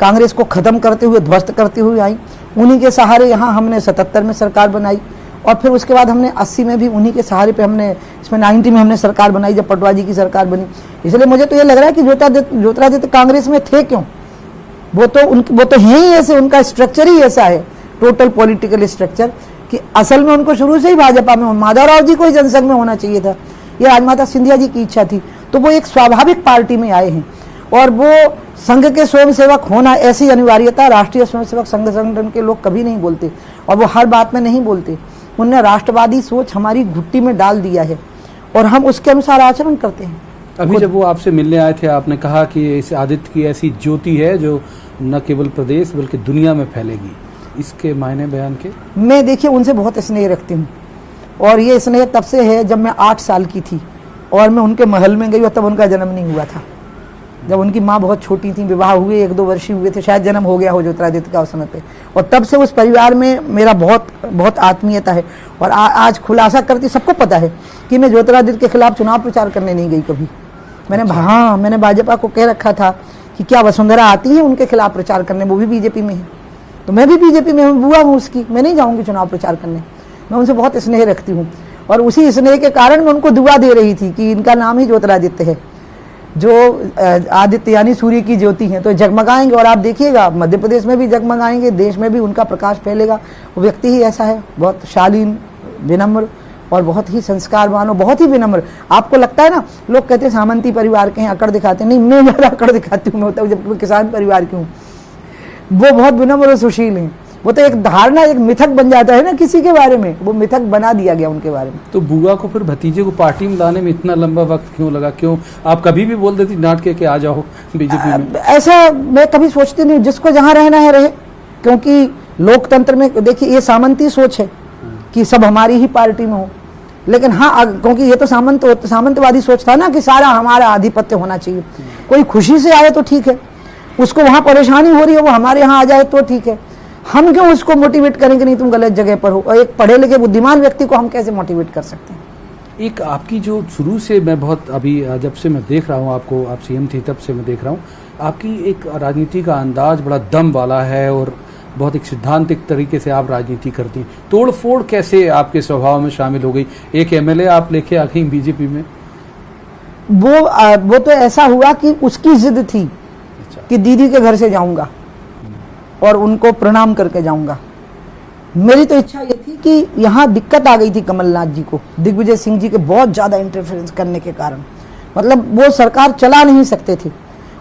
कांग्रेस को खत्म करते हुए, ध्वस्त करते हुए आई। उन्हीं के सहारे यहाँ हमने 77 में सरकार बनाई और फिर उसके बाद हमने 80 में भी उन्हीं के सहारे पे हमने, इसमें 90 में हमने सरकार बनाई जब पटवा जी की सरकार बनी। इसलिए मुझे तो ये लग रहा है कि ज्योतिरादित्य कांग्रेस में थे क्यों? वो तो है ही ऐसे, उनका स्ट्रक्चर ही ऐसा है, टोटल पॉलिटिकल स्ट्रक्चर, कि असल में उनको शुरू से ही भाजपा में, माधवराव जी को ही जनसंघ में होना चाहिए था। ये राजमाता सिंधिया जी की इच्छा थी, तो वो एक स्वाभाविक पार्टी में आए हैं। और वो संघ के स्वयंसेवक होना, ऐसी अनिवार्यता राष्ट्रीय स्वयंसेवक संघ संगठन के लोग कभी नहीं बोलते, और वो हर बात में नहीं बोलते। उनने राष्ट्रवादी सोच हमारी घुट्टी में डाल दिया है और हम उसके अनुसार आचरण करते हैं। अभी जब वो आपसे मिलने आए थे, आपने कहा कि इस आदित्य की ऐसी ज्योति है जो न केवल प्रदेश बल्कि दुनिया में फैलेगी। इसके मायने बयान के? मैं देखिए उनसे बहुत स्नेह रखती हूँ, और ये स्नेह तब से है जब मैं 8 साल की थी और मैं उनके महल में गई और तब उनका जन्म नहीं हुआ था। जब उनकी माँ बहुत छोटी थी, विवाह हुए 1-2 वर्ष हुए थे, शायद जन्म हो गया हो ज्योतिरादित्य का उस समय पे, और तब से उस परिवार में मेरा बहुत बहुत आत्मीयता है। और आज खुलासा करती, सबको पता है कि मैं ज्योतिरादित्य के खिलाफ चुनाव प्रचार करने नहीं गई कभी। मैंने भाजपा को कह रखा था कि क्या वसुंधरा आती है उनके खिलाफ प्रचार करने, वो भी बीजेपी में है, तो मैं भी बीजेपी में हूँ, बुआ हूँ उसकी, मैं नहीं जाऊँगी चुनाव प्रचार करने। मैं उनसे बहुत स्नेह रखती हूँ और उसी स्नेह के कारण मैं उनको दुआ दे रही थी कि इनका नाम ही ज्योतिरादित्य है, जो आदित्य यानी सूर्य की ज्योति हैं, तो जगमगाएंगे। और आप देखिएगा मध्य प्रदेश में भी जगमगाएंगे, देश में भी उनका प्रकाश फैलेगा। वो व्यक्ति ही ऐसा है, बहुत शालीन, विनम्र और बहुत ही संस्कारवान और बहुत ही विनम्र। आपको लगता है ना, लोग कहते हैं सामंती परिवार के हैं, अकड़ दिखाते हैं, नहीं, मैं ज़्यादा अकड़ दिखाती हूँ, मैं होता हूँ जब किसान परिवार की हूँ। वो बहुत विनम्र और सुशील हैं। वो तो एक धारणा, एक मिथक बन जाता है ना किसी के बारे में, वो मिथक बना दिया गया उनके बारे में। तो बुआ को फिर भतीजे को पार्टी में लाने में इतना लंबा वक्त क्यों लगा? क्यों आप कभी भी बोल देती डांट के आ जाओ बीजेपी में? ऐसा मैं कभी सोचती नहीं, जिसको जहाँ रहना है रहे, क्योंकि लोकतंत्र में देखिए ये सामंती सोच है कि सब हमारी ही पार्टी में हो। लेकिन हाँ, क्योंकि ये तो सामंतवादी सोच था ना कि सारा हमारा आधिपत्य होना चाहिए। कोई खुशी से आए तो ठीक है, उसको वहाँ परेशानी हो रही है वो हमारे यहाँ आ जाए तो ठीक है। हम क्यों उसको मोटिवेट करेंगे, नहीं तुम गलत जगह पर हो। और एक पढ़े लिखे बुद्धिमान व्यक्ति को हम कैसे मोटिवेट कर सकते हैं? एक आपकी जो शुरू से मैं बहुत, अभी जब से मैं देख रहा हूँ आपको, आप सीएम थी तब से मैं देख रहा हूँ, आपकी एक राजनीति का अंदाज बड़ा दम वाला है और बहुत एक सिद्धांतिक तरीके से आप राजनीति करती हैं। तोड़ फोड़ कैसे आपके स्वभाव में शामिल हो गई? एक एमएलए आप लेके आ गई बीजेपी में। वो तो ऐसा हुआ कि उसकी जिद थी कि दीदी के घर से जाऊंगा और उनको प्रणाम करके जाऊंगा। मेरी तो इच्छा ये थी कि यहाँ दिक्कत आ गई थी कमलनाथ जी को, दिग्विजय सिंह जी के बहुत ज़्यादा इंटरफेरेंस करने के कारण, मतलब वो सरकार चला नहीं सकते थे,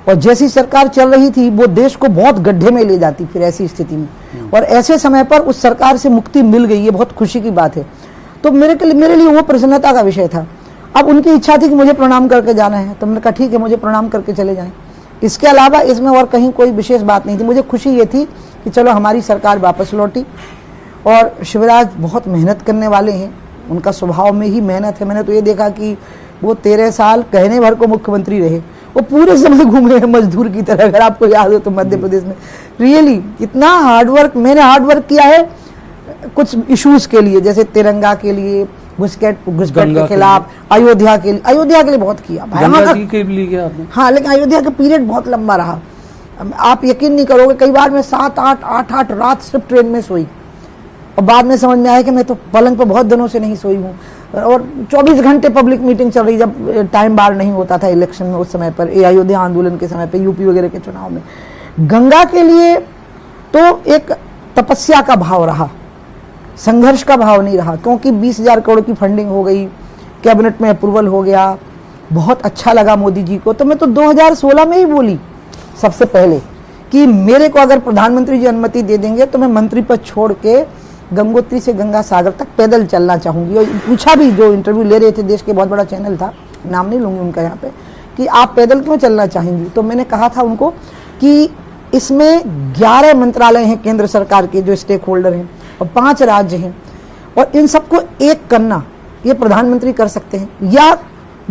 और जैसी सरकार चल रही थी वो देश को बहुत गड्ढे में ले जाती फिर ऐसी स्थिति में, और ऐसे समय पर उस सरकार से मुक्ति मिल गई, ये बहुत खुशी की बात है। तो मेरे लिए वो प्रसन्नता का विषय था। अब उनकी इच्छा थी कि मुझे प्रणाम करके जाना है, तो मैंने कहा ठीक है, मुझे प्रणाम करके चले जाएं। इसके अलावा इसमें और कहीं कोई विशेष बात नहीं थी। मुझे खुशी ये थी कि चलो हमारी सरकार वापस लौटी, और शिवराज बहुत मेहनत करने वाले हैं, उनका स्वभाव में ही मेहनत है। मैंने तो ये देखा कि वो 13 साल कहने भर को मुख्यमंत्री रहे, वो पूरे समय घूमे हैं मजदूर की तरह, अगर आपको याद हो तो मध्य प्रदेश में। रियली इतना हार्डवर्क, मैंने हार्डवर्क किया है कुछ इश्यूज के लिए, जैसे तिरंगा के लिए, घुसपैठ के खिलाफ, अयोध्या के लिए बहुत किया। हाँ, लेकिन अयोध्या का पीरियड बहुत लंबा रहा। आप यकीन नहीं करोगे, कई बार मैं 7-8 रात सिर्फ ट्रेन में सोई, और बाद में समझ में आया कि मैं तो पलंग पर बहुत दिनों से नहीं सोई हूँ। और 24 घंटे पब्लिक मीटिंग चल रही, जब टाइम बार नहीं होता था इलेक्शन में, उस समय पर, अयोध्या आंदोलन के समय पर, यूपी वगैरह के चुनाव में। गंगा के लिए तो एक तपस्या का भाव रहा, संघर्ष का भाव नहीं रहा, क्योंकि 20,000 करोड़ की फंडिंग हो गई, कैबिनेट में अप्रूवल हो गया, बहुत अच्छा लगा मोदी जी को। तो मैं तो 2016 में ही बोली सबसे पहले कि मेरे को अगर प्रधानमंत्री जी अनुमति दे देंगे तो मैं मंत्री पद छोड़ के गंगोत्री से गंगा सागर तक पैदल चलना चाहूंगी। और पूछा भी, जो इंटरव्यू ले रहे थे, देश के बहुत बड़ा चैनल था, नाम नहीं लूंगी उनका यहाँ पे, कि आप पैदल क्यों चलना चाहेंगी। तो मैंने कहा था उनको कि इसमें 11 मंत्रालय हैं केंद्र सरकार के जो स्टेक होल्डर हैं, और 5 राज्य हैं, और इन सबको एक करना ये प्रधानमंत्री कर सकते हैं, या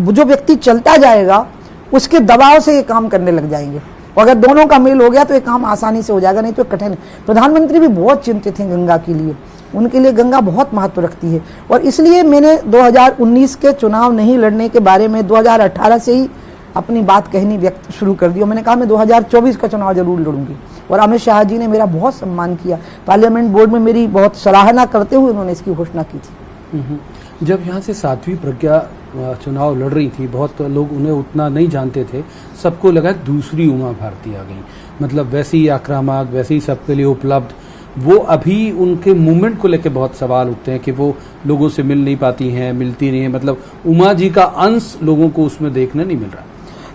जो व्यक्ति चलता जाएगा उसके दबाव से ये काम करने लग जाएंगे। और अगर दोनों का मेल हो गया तो ये काम आसानी से हो जाएगा, नहीं तो कठिन है। प्रधानमंत्री भी बहुत चिंतित हैं गंगा के लिए, उनके लिए गंगा बहुत महत्व रखती है, और इसलिए मैंने 2019 के चुनाव नहीं लड़ने के बारे में 2018 से ही अपनी बात कहनी व्यक्त शुरू कर दी, और मैंने कहा मैं 2024 का चुनाव जरूर लड़ूंगी। और अमित शाह जी ने मेरा बहुत सम्मान किया, पार्लियामेंट बोर्ड में मेरी बहुत सराहना करते हुए उन्होंने इसकी घोषणा की थी। जब यहाँ से 7वीं प्रज्ञा चुनाव लड़ रही थी, बहुत लोग उन्हें उतना नहीं जानते थे, सबको लगा दूसरी उमा भारती आ गई, मतलब वैसे ही आक्रामक, वैसे ही सबके लिए उपलब्ध। वो अभी उनके मूवमेंट को लेकर बहुत सवाल उठते हैं कि वो लोगों से मिल नहीं पाती हैं, मिलती नहीं है, मतलब उमा जी का अंश लोगों को उसमें देखने नहीं मिल रहा।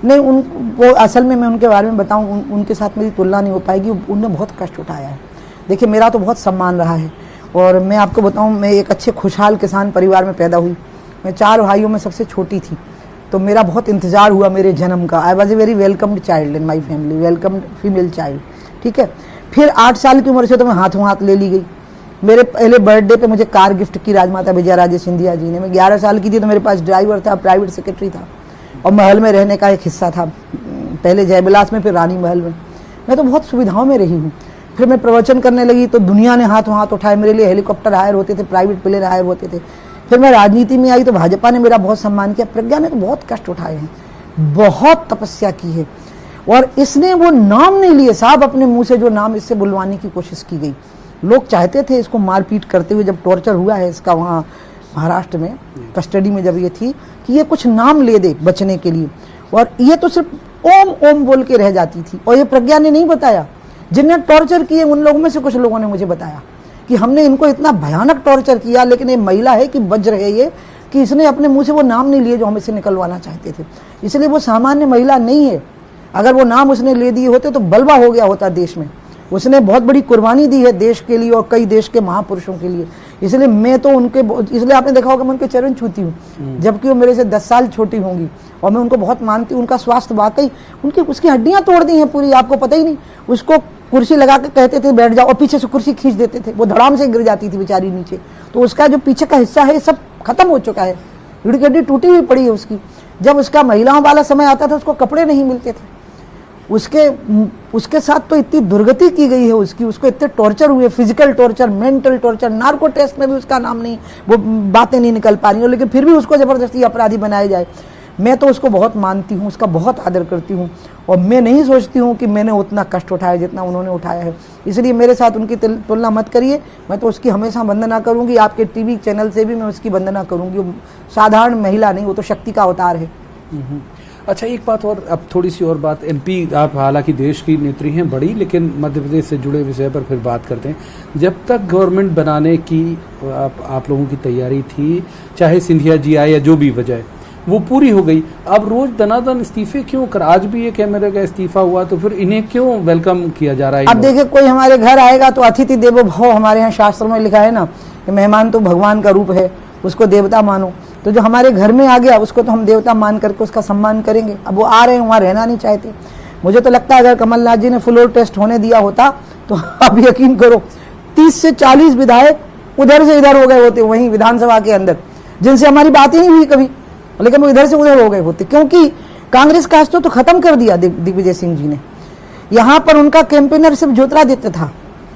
नहीं, वो असल में मैं उनके बारे में बताऊं, उनके साथ मेरी तुलना नहीं हो पाएगी, उनने बहुत कष्ट उठाया है। देखिए, मेरा तो बहुत सम्मान रहा है, और मैं आपको बताऊं, मैं एक अच्छे खुशहाल किसान परिवार में पैदा हुई। मैं 4 भाइयों में सबसे छोटी थी, तो मेरा बहुत इंतजार हुआ मेरे जन्म का। I was a very welcomed child in my family, welcomed female child, ठीक है। फिर 8 साल की उम्र से तो मैं हाथों हाथ ले ली गई। मेरे पहले बर्थडे पे मुझे कार गिफ्ट की राजमाता विजया राजे सिंधिया जी ने। मैं 11 साल की थी तो मेरे पास ड्राइवर था, प्राइवेट सेक्रेटरी था, और महल में रहने का एक हिस्सा था, पहले जयविलास में, फिर रानी महल में। मैं तो बहुत सुविधाओं में रही हूँ। फिर मैं प्रवचन करने लगी तो दुनिया ने हाथों हाथ उठाए, मेरे लिए हेलीकॉप्टर हायर होते थे, प्राइवेट प्लेन हायर होते थे। फिर मैं राजनीति में आई तो भाजपा ने मेरा बहुत सम्मान किया। प्रज्ञा ने तो बहुत कष्ट उठाए हैं, बहुत तपस्या की है, और इसने वो नाम नहीं लिए साहब अपने मुंह से, जो नाम इससे बुलवाने की कोशिश की गई। लोग चाहते थे इसको मारपीट करते हुए, जब टॉर्चर हुआ है इसका वहाँ महाराष्ट्र में कस्टडी में जब ये थी, कि ये कुछ नाम ले दे बचने के लिए, और ये तो सिर्फ ओम ओम बोल के रह जाती थी। और ये प्रज्ञा ने नहीं बताया, जिनने टॉर्चर किए उन लोगों में से कुछ लोगों ने मुझे बताया कि हमने इनको इतना भयानक टॉर्चर किया, लेकिन ये महिला है कि बच रहे ये, कि इसने अपने मुंह से वो नाम नहीं लिए जो हम इसे निकलवाना चाहते थे। इसलिए वो सामान्य महिला नहीं है। अगर वो नाम उसने ले दिए होते तो बलवा हो गया होता देश में। उसने बहुत बड़ी कुर्बानी दी है देश के लिए और कई देश के महापुरुषों के लिए। इसलिए मैं तो उनके, इसलिए आपने देखा होगा मैं उनके चरण छूती हूँ, जबकि वो मेरे से 10 साल छोटी होंगी, और मैं उनको बहुत मानती हूँ। उनका स्वास्थ्य वाकई, उसकी हड्डियाँ तोड़ दी हैं पूरी, आपको पता ही नहीं। उसको कुर्सी लगा के कहते थे बैठ जाओ, और पीछे से कुर्सी खींच देते थे, वो धड़ाम से गिर जाती थी बेचारी नीचे। तो उसका जो पीछे का हिस्सा है सब खत्म हो चुका है, रीढ़ की हड्डी टूटी हुई पड़ी है उसकी। जब उसका महिलाओं वाला समय आता था उसको कपड़े नहीं मिलते थे। उसके साथ तो इतनी दुर्गति की गई है उसकी, उसको इतने टॉर्चर हुए, physical torture, mental torture, narco test में भी उसका नाम नहीं, वो बातें नहीं निकल पा रही हो, लेकिन फिर भी उसको जबरदस्ती अपराधी बनाया जाए। मैं तो उसको बहुत मानती हूँ, उसका बहुत आदर करती हूँ, और मैं नहीं सोचती हूँ कि मैंने उतना कष्ट उठाया जितना उन्होंने उठाया है। इसलिए मेरे साथ उनकी तुलना मत करिए। मैं तो उसकी हमेशा वंदना करूँगी, आपके टीवी चैनल से भी मैं उसकी वंदना करूँगी। साधारण महिला नहीं, वो तो शक्ति का अवतार है। अच्छा, एक बात और, अब थोड़ी सी और बात, एमपी आप हालांकि देश की नेत्री हैं बड़ी, लेकिन मध्य प्रदेश से जुड़े विषय पर फिर बात करते हैं। जब तक गवर्नमेंट बनाने की आप लोगों की तैयारी थी, चाहे सिंधिया जी आए या जो भी वजह, वो पूरी हो गई। अब रोज दनादन इस्तीफे क्यों कर, आज भी ये कैमरे का इस्तीफा हुआ, तो फिर इन्हें क्यों वेलकम किया जा रहा है? अब देखिए, कोई हमारे घर आएगा तो अतिथि देवो भव, हमारे यहाँ शास्त्र में लिखा है ना कि मेहमान तो भगवान का रूप है, उसको देवता मानो। तो जो हमारे घर में आ गया उसको तो हम देवता मान करके उसका सम्मान करेंगे। अब वो आ रहे हैं, वहाँ रहना नहीं चाहते। मुझे तो लगता है अगर कमलनाथ जी ने फ्लोर टेस्ट होने दिया होता तो आप यकीन करो 30 से 40 विधायक उधर से इधर हो गए होते वहीं विधानसभा के अंदर, जिनसे हमारी बात ही नहीं हुई कभी, लेकिन वो इधर से उधर हो गए होते, क्योंकि कांग्रेस का अस्तित्व तो खत्म कर दिया दिग्विजय सिंह जी ने। यहाँ पर उनका कैंपेनर सिर्फ ज्योतिरादित्य था,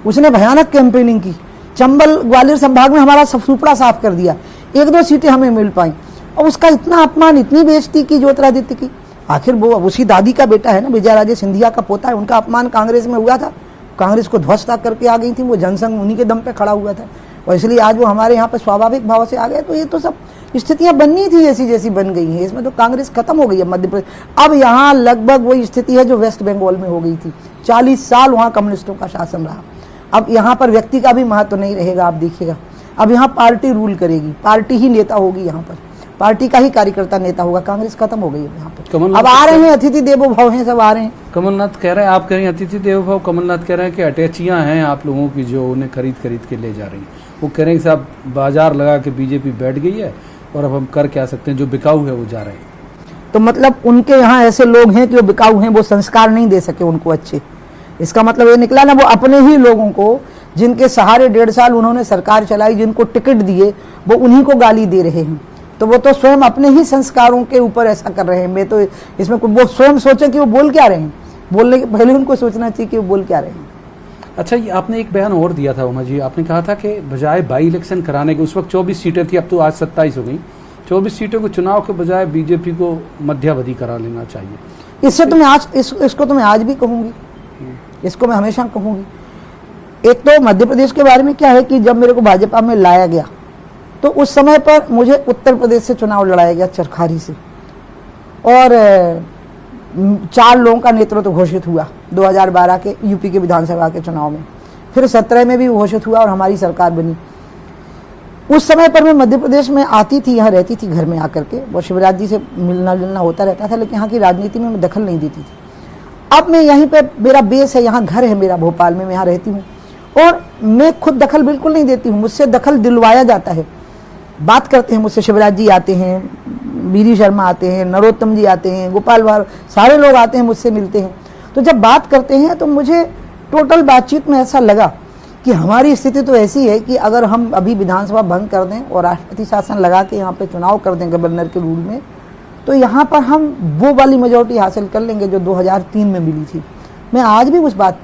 उसने भयानक कैंपेनिंग की, चंबल ग्वालियर संभाग में हमारा सुपड़ा साफ कर दिया, 1-2 सीटें हमें मिल पाई, और उसका इतना अपमान, इतनी बेइज्जती की ज्योतिरादित्य की। आखिर वो उसी दादी का बेटा है ना, विजय राजे सिंधिया का पोता है, उनका अपमान कांग्रेस में हुआ था, कांग्रेस को ध्वस्त करके आ गई थी, वो जनसंघ उन्हीं के दम पे खड़ा हुआ था, और इसलिए आज वो हमारे यहाँ पे स्वाभाविक भाव से आ गए। तो ये तो सब स्थितियां बननी थी ऐसी जैसी बन गई हैं, इसमें तो कांग्रेस खत्म हो गई है मध्य प्रदेश। अब यहाँ लगभग वही स्थिति है जो वेस्ट बंगाल में हो गई थी, 40 साल वहाँ कम्युनिस्टों का शासन रहा। अब यहाँ पर व्यक्ति का भी महत्व नहीं रहेगा, आप देखिएगा, अब यहाँ पार्टी रूल करेगी, पार्टी ही नेता होगी, यहाँ पर पार्टी का ही कार्यकर्ता नेता होगा। कांग्रेस खत्म हो गई है यहाँ पर। अब आ रहे हैं अतिथि देवो भव हैं, सब आ रहे हैं। कमलनाथ कह रहे हैं, आप कह रहे हैं अतिथि देवो भव, कमलनाथ कह रहे हैं कि अटैचियां हैं आप लोगों की जो उन्हें खरीद के ले जा रही हैं। वो कह रहे हैं कि साहब बाजार लगा के बीजेपी बैठ गई है और अब हम कर क्या सकते हैं, जो बिकाऊ है वो जा रहे हैं। तो मतलब उनके यहाँ ऐसे लोग हैं कि वो बिकाऊ हैं, वो संस्कार नहीं दे सके उनको अच्छे। इसका मतलब ये निकला ना, वो अपने ही लोगों को, जिनके सहारे 1.5 साल उन्होंने सरकार चलाई, जिनको टिकट दिए, वो उन्हीं को गाली दे रहे हैं। तो वो तो स्वयं अपने ही संस्कारों के ऊपर ऐसा कर रहे हैं। मैं तो इसमें वो स्वयं सोचें कि वो बोल क्या रहे हैं, बोलने के पहले उनको सोचना चाहिए कि वो बोल क्या रहे हैं। अच्छा, ये आपने एक बयान और दिया था उमा जी, आपने कहा था कि बजाय बाई इलेक्शन कराने के, उस वक्त 24 सीटें थी, अब तो आज 27 हो गई, 24 सीटों को चुनाव के बजाय बीजेपी को मध्यावधि करा लेना चाहिए। इससे तो मैं आज इसको तो मैं आज भी कहूंगी, इसको मैं हमेशा कहूंगी। एक तो मध्य प्रदेश के बारे में क्या है कि जब मेरे को भाजपा में लाया गया तो उस समय पर मुझे उत्तर प्रदेश से चुनाव लड़ाया गया, चरखारी से, और 4 लोगों का नेतृत्व घोषित हुआ 2012 के यूपी के विधानसभा के चुनाव में, फिर 17 में भी घोषित हुआ और हमारी सरकार बनी। उस समय पर मैं मध्य प्रदेश में आती थी, यहाँ रहती थी घर में आकर के, वो शिवराज जी से मिलना जुलना होता रहता था, लेकिन यहाँ की राजनीति में मैं दखल नहीं देती थी। अब मैं यहीं पे, मेरा बेस है, यहाँ घर है मेरा भोपाल में, मैं यहाँ रहती हूँ, और मैं खुद दखल बिल्कुल नहीं देती हूँ, मुझसे दखल दिलवाया जाता है। बात करते हैं मुझसे, शिवराज जी आते हैं, बीरी शर्मा आते हैं, नरोत्तम जी आते हैं, गोपाल भार्गव, सारे लोग आते हैं, मुझसे मिलते हैं। तो जब बात करते हैं तो मुझे टोटल बातचीत में ऐसा लगा कि हमारी स्थिति तो ऐसी है कि अगर हम अभी विधानसभा भंग कर दें और राष्ट्रपति शासन लगा के यहाँ पे चुनाव कर दें गवर्नर के रूल में, तो यहाँ पर हम वो वाली मेजॉरिटी हासिल कर लेंगे जो 2003 में मिली थी। मैं आज भी उस बात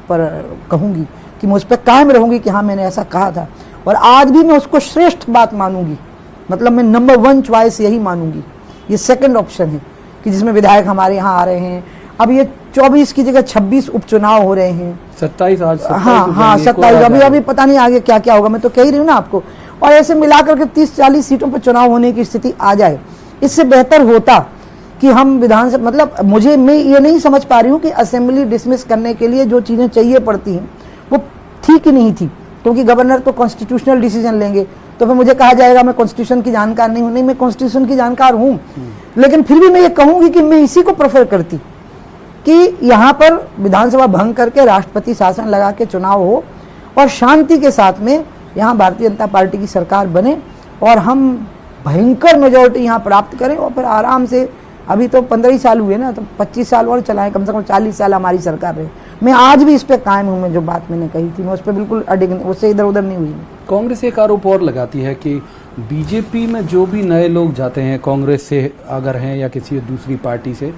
पर कहूँगी कि मैं उस पर कायम रहूँगी कि हाँ मैंने ऐसा कहा था, और आज भी मैं उसको श्रेष्ठ बात मानूंगी, मतलब मैं नंबर 1 चॉइस यही मानूंगी। ये सेकंड ऑप्शन है कि जिसमें विधायक हमारे यहाँ आ रहे हैं। अब ये 24 की जगह 26 उपचुनाव हो रहे हैं, 27 आज 27 हाँ 27, अभी पता नहीं आगे क्या क्या होगा, मैं तो कह ही रही हूँ ना आपको। और ऐसे मिलाकर के 30-40 सीटों पर चुनाव होने की स्थिति आ जाए, इससे बेहतर होता कि हम विधानसभा, मतलब मैं ये नहीं समझ पा रही हूँ कि असेंबली डिसमिस करने के लिए जो चीज़ें चाहिए पड़ती हैं वो ठीक ही नहीं थी, क्योंकि गवर्नर तो कॉन्स्टिट्यूशनल डिसीजन लेंगे, तो फिर मुझे कहा जाएगा मैं कॉन्स्टिट्यूशन की जानकार नहीं हूँ। नहीं, मैं कॉन्स्टिट्यूशन की जानकार हूँ, लेकिन फिर भी मैं ये कहूँगी कि मैं इसी को प्रेफर करती कि यहाँ पर विधानसभा भंग करके राष्ट्रपति शासन लगा के चुनाव हो और शांति के साथ में यहाँ भारतीय जनता पार्टी की सरकार बने और हम भयंकर मेजोरिटी यहाँ प्राप्त करें, और फिर आराम से, अभी तो 15 ही साल हुए ना, तो 25 साल और चलाएं, कम से कम 40 साल हमारी सरकार रहे। मैं आज भी इस पे कायम हूँ, मैं जो बात मैंने कही थी मैं उस पर बिल्कुल अडिग, उससे इधर उधर नहीं हुई। कांग्रेस एक आरोप और लगाती है कि बीजेपी में जो भी नए लोग जाते हैं, कांग्रेस से अगर हैं या किसी दूसरी पार्टी से,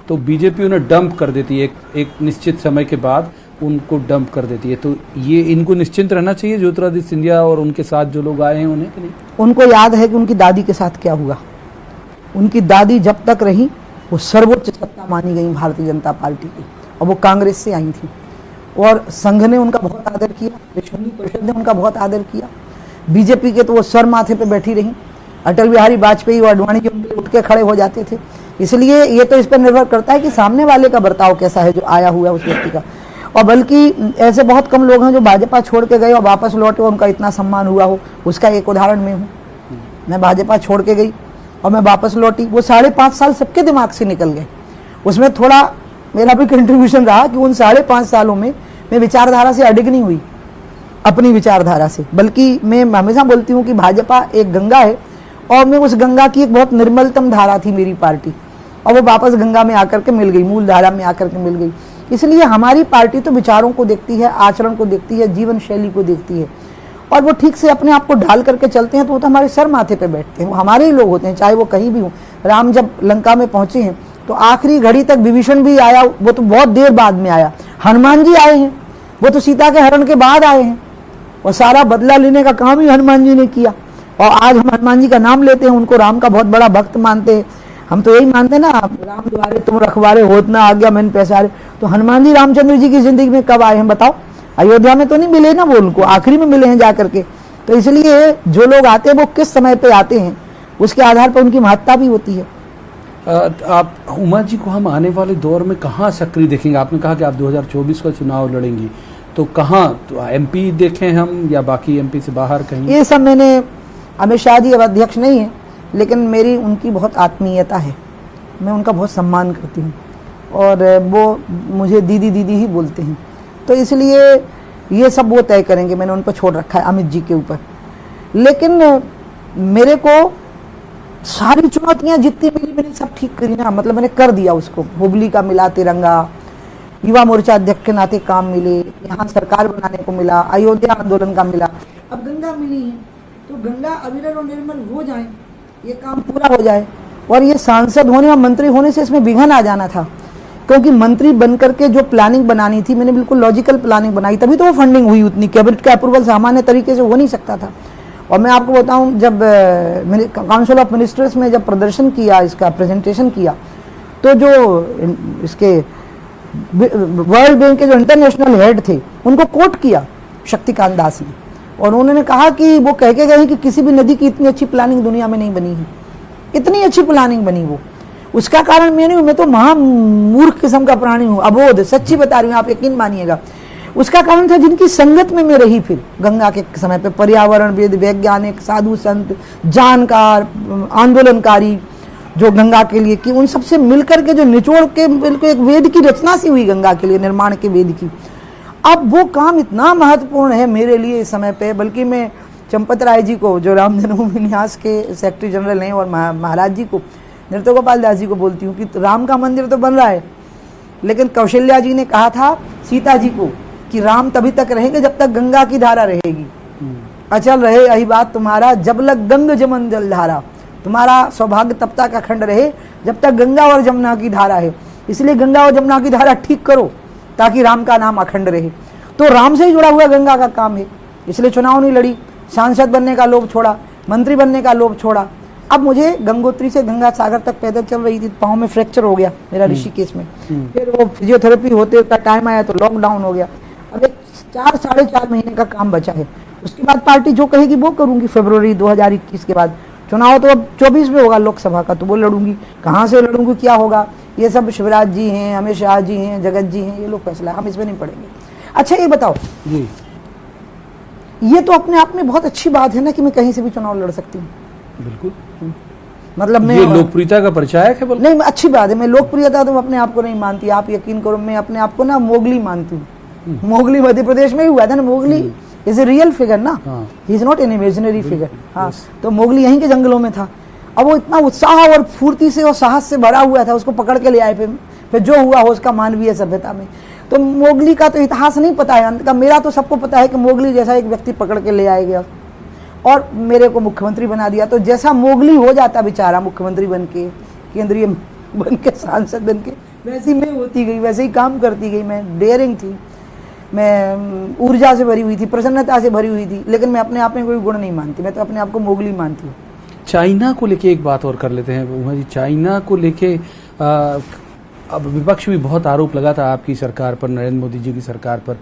तो बीजेपी उन्हें डंप कर देती है, एक निश्चित समय के बाद उनको डंप कर देती है। तो ये इनको निश्चिंत रहना चाहिए ज्योतिरादित्य सिंधिया और उनके साथ जो लोग आए हैं उन्हें, कि नहीं? उनको याद है कि उनकी दादी के साथ क्या हुआ। उनकी दादी जब तक रही वो सर्वोच्च सत्ता मानी गई भारतीय जनता पार्टी की, और वो कांग्रेस से आई थी, और संघ ने उनका बहुत आदर किया, विश्व हिंदू परिषद ने उनका बहुत आदर किया। बीजेपी के तो वो सर माथे पे बैठी रही, अटल बिहारी वाजपेयी और अडवाणी जी उनके उठ के खड़े हो जाते थे। इसलिए ये तो इस पर निर्भर करता है कि सामने वाले का बर्ताव कैसा है जो आया हुआ है उस व्यक्ति का। और बल्कि ऐसे बहुत कम लोग हैं जो भाजपा छोड़ के गए और वापस लौटे, उनका इतना सम्मान हुआ हो। उसका एक उदाहरण मैं हूँ। मैं भाजपा छोड़ के गई और मैं वापस लौटी, वो 5.5 साल सबके दिमाग से निकल गए। उसमें थोड़ा मेरा भी कंट्रीब्यूशन रहा कि उन 5.5 सालों में मैं विचारधारा से अडिग नहीं हुई, अपनी विचारधारा से। बल्कि मैं हमेशा बोलती हूँ कि भाजपा एक गंगा है और मैं उस गंगा की एक बहुत निर्मलतम धारा थी मेरी पार्टी, और वो वापस गंगा में आकर के मिल गई, मूल धारा में आकर के मिल गई। इसलिए हमारी पार्टी तो विचारों को देखती है, आचरण को देखती है, जीवन शैली को देखती है, और वो ठीक से अपने आप को ढाल करके चलते हैं तो वो तो हमारे सर माथे पे बैठते हैं, वो हमारे ही लोग होते हैं, चाहे वो कहीं भी हो। राम जब लंका में पहुंचे हैं तो आखिरी घड़ी तक विभीषण भी आया, वो तो बहुत देर बाद में आया। हनुमान जी आए हैं, वो तो सीता के हरण के बाद आए हैं, और सारा बदला लेने का काम ही हनुमान जी ने किया। और आज हम हनुमान जी का नाम लेते हैं, उनको राम का बहुत बड़ा भक्त मानते हैं। हम तो यही मानते हैं ना, राम द्वारे तुम रखवारे, होत ना आ गया मैंने पैसारे। तो हनुमान जी रामचंद्र जी की जिंदगी में कब आए हैं बताओ? अयोध्या में तो नहीं मिले ना, वो उनको आखिरी में मिले हैं जाकर के। तो इसलिए जो लोग आते हैं वो किस समय पे आते हैं उसके आधार पर उनकी महत्ता भी होती है। आप उमा जी को हम आने वाले दौर में कहाँ सक्रिय देखेंगे? आपने कहा कि आप 2024 का चुनाव लड़ेंगी, तो कहाँ, तो एमपी देखें हम या बाकी एमपी से बाहर कहीं? ये सब मैंने, अमित शाह जी अब अध्यक्ष नहीं है, लेकिन मेरी उनकी बहुत आत्मीयता है, मैं उनका बहुत सम्मान करती हूँ और वो मुझे दीदी दीदी ही बोलते हैं। तो इसलिए ये सब वो तय करेंगे, मैंने उन पर छोड़ रखा है अमित जी के ऊपर। लेकिन मेरे को सारी चुनौतियाँ जितनी मिली मैंने सब ठीक करी ना, मतलब मैंने कर दिया उसको। हुबली का मिला तिरंगा, युवा मोर्चा अध्यक्ष के नाते काम मिले, यहाँ सरकार बनाने को मिला, अयोध्या आंदोलन का मिला, अब गंगा मिली है। तो गंगा अविरल और निर्मल हो जाए, ये काम पूरा हो जाए। और ये सांसद होने और मंत्री होने से इसमें विघन आ जाना था, क्योंकि मंत्री बनकर के जो प्लानिंग बनानी थी मैंने बिल्कुल लॉजिकल प्लानिंग बनाई, तभी तो वो फंडिंग हुई उतनी। कैबिनेट का अप्रूवल सामान्य तरीके से हो नहीं सकता था। और मैं आपको बताऊं, जब काउंसिल ऑफ मिनिस्टर्स में जब प्रदर्शन किया, इसका प्रेजेंटेशन किया, तो जो इसके वर्ल्ड बैंक के जो इंटरनेशनल हेड थे उनको कोट किया शक्तिकांत दास ने, और उन्होंने कहा कि वो कह के गए कि किसी भी नदी की इतनी अच्छी प्लानिंग दुनिया में नहीं बनी है, इतनी अच्छी प्लानिंग बनी वो। उसका कारण मैं नहीं हूं, मैं तो महामूर्ख किस्म का प्राणी हूं, अबोध, सच्ची बता रही हूँ, आप यकीन मानिएगा। उसका कारण था जिनकी संगत में मैं रही, फिर गंगा के समय पे पर्यावरणविद, वैज्ञानिक, साधु संत, जानकार, आंदोलनकारी जो गंगा के लिए कि उन सबसे मिलकर के जो निचोड़ के बिल्कुल एक वेद की रचना सी हुई गंगा के लिए, निर्माण के वेद की। अब वो काम इतना महत्वपूर्ण है मेरे लिए इस समय पे, बल्कि मैं चंपत राय जी को, जो राम जन्मभूमि न्यास के सेक्रेटरी जनरल हैं, और महाराज जी को, नृत्य गोपाल दास जी को बोलती हूँ कि राम का मंदिर तो बन रहा है, लेकिन कौशल्या जी ने कहा था सीता जी को कि राम तभी तक रहेंगे जब तक गंगा की धारा रहेगी। अचल रहे यही बात तुम्हारा, जब लग गंग जमन जल धारा। तुम्हारा सौभाग्य तब तक अखंड रहे जब तक गंगा और जमुना की धारा है। इसलिए गंगा और जमुना की धारा ठीक करो ताकि राम का नाम अखंड रहे। तो राम से ही जुड़ा हुआ गंगा का काम है, इसलिए चुनाव नहीं लड़ी, सांसद बनने का लोभ छोड़ा, मंत्री बनने का लोभ छोड़ा। अब मुझे गंगोत्री से गंगा सागर तक पैदल चल रही थी, पाँव में फ्रैक्चर हो गया मेरा ऋषिकेश में, फिर वो फिजियोथेरेपी होते का टाइम आया तो लॉकडाउन हो गया। अब एक 4-4.5 महीने का काम बचा है, उसके बाद पार्टी जो कहेगी वो करूंगी। फरवरी 2021 के बाद चुनाव तो अब 24 में होगा लोकसभा का, तो वो लड़ूंगी। कहाँ से लड़ूंगी, क्या होगा, ये सब शिवराज जी हैं, अमित शाह जी हैं, जगत जी हैं, ये लोग फैसला, हम इसमें नहीं पड़ेंगे। अच्छा ये बताओ जी, ये तो अपने आप में बहुत अच्छी बात है ना कि मैं कहीं से भी चुनाव लड़ सकती हूँ। बिल्कुल, मतलब मैं ये लोकप्रियता का परिचायक है। नहीं, अच्छी बात है। मैं लोकप्रियता तो अपने आप को नहीं मानती, आप यकीन करो, मैं अपने आप को ना मोगली मानती हूँ। मोगली मध्य प्रदेश में ही हुआ था ना, Mowgli is a real figure ना, he is not an imaginary figure. हाँ, तो मोगली यहीं के जंगलों में था। अब वो इतना उत्साह और फूर्ति से और साहस से भरा हुआ था, उसको पकड़ के ले आए। फिर जो हुआ हो उसका मानवीय सभ्यता में। तो मोगली का तो इतिहास नहीं पता है अंत का, मेरा तो सबको पता है कि मोगली जैसा एक व्यक्ति पकड़ के ले आया गया और मेरे को मुख्यमंत्री बना दिया। तो जैसा मोगली हो जाता बेचारा मुख्यमंत्री बन के, केंद्रीय बन के, सांसद बन के, वैसी मैं होती गई, वैसे ही काम करती गई। मैं डेयरिंग थी, मैं ऊर्जा से भरी हुई थी, प्रसन्नता से भरी हुई थी, लेकिन मैं अपने आप में कोई गुण नहीं मानती, मैं तो अपने आप को मोगली मानती हूँ। चाइना को लेके एक बात और कर लेते हैं उमा जी। चाइना को लेके अब विपक्ष भी बहुत आरोप लगा था आपकी सरकार पर, नरेंद्र मोदी जी की सरकार पर,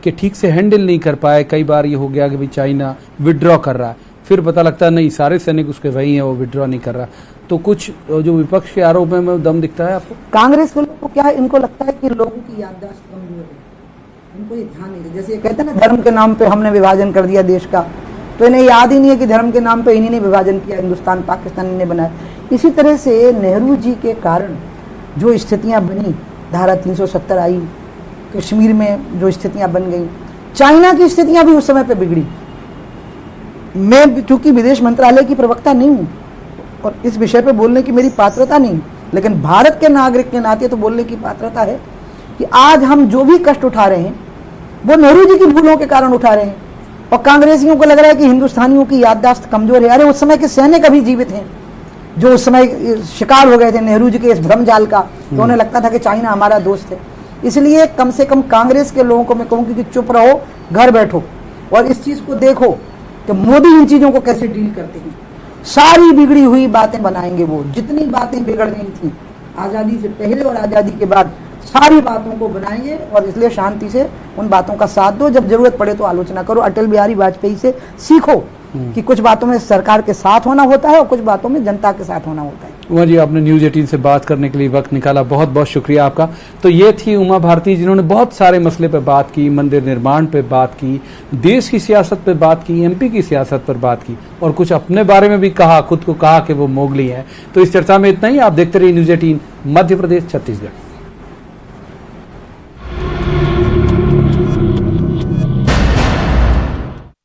कि ठीक से हैंडल नहीं कर पाए। कई बार ये हो गया कि भाई चाइना विड्रॉ कर रहा है, फिर पता लगता है नहीं सारे सैनिक उसके वही हैं, वो विड्रॉ नहीं कर रहा। तो कुछ जो विपक्ष के आरोप में दम दिखता है आपको? कांग्रेस के लोगों को क्या है, इनको लगता है कि लोगों की याददाश्त कमजोर है, इनको ये ध्यान नहीं है। जैसे ये कहते हैं ना, धर्म के नाम पे हमने विभाजन कर दिया देश का, तो इन्हें याद ही नहीं है कि धर्म के नाम पे इन्हीं ने विभाजन किया, हिंदुस्तान पाकिस्तान ने बनाया। इसी तरह से नेहरू जी के कारण जो स्थितियां बनी, धारा 370 आई, कश्मीर में जो स्थितियां बन गई, चाइना की स्थितियां भी उस समय पे बिगड़ी। मैं चूंकि विदेश मंत्रालय की प्रवक्ता नहीं हूं और इस विषय पे बोलने की मेरी पात्रता नहीं, लेकिन भारत के नागरिक के नाते तो बोलने की पात्रता है कि आज हम जो भी कष्ट उठा रहे हैं वो नेहरू जी की भूलों के कारण उठा रहे हैं। और कांग्रेसियों को लग रहा है कि हिंदुस्तानियों की याददाश्त कमजोर है। अरे उस समय के सैनिक अभी जीवित हैं जो उस समय शिकार हो गए थे नेहरू जी के इस भ्रम जाल का, तो उन्हें लगता था कि चाइना हमारा दोस्त है। इसलिए कम से कम कांग्रेस के लोगों को मैं कहूँगी कि चुप रहो, घर बैठो और इस चीज को देखो कि मोदी इन चीजों को कैसे डील करते हैं। सारी बिगड़ी हुई बातें बनाएंगे वो, जितनी बातें बिगड़ गई थी आजादी से पहले और आजादी के बाद, सारी बातों को बनाएंगे। और इसलिए शांति से उन बातों का साथ दो, जब जरूरत पड़े तो आलोचना करो। अटल बिहारी वाजपेयी से सीखो कि कुछ बातों में सरकार के साथ होना होता है और कुछ बातों में जनता के साथ होना होता है। उमा जी, आपने न्यूज 18 से बात करने के लिए वक्त निकाला, बहुत बहुत शुक्रिया आपका। तो ये थी उमा भारती, जिन्होंने बहुत सारे मसले पर बात की, मंदिर निर्माण पे बात की, देश की सियासत पे बात की, एमपी की सियासत पर बात की और कुछ अपने बारे में भी कहा, खुद को कहा कि वो मोगली है। तो इस चर्चा में इतना ही। आप देखते रहिए न्यूज 18 मध्य प्रदेश छत्तीसगढ़।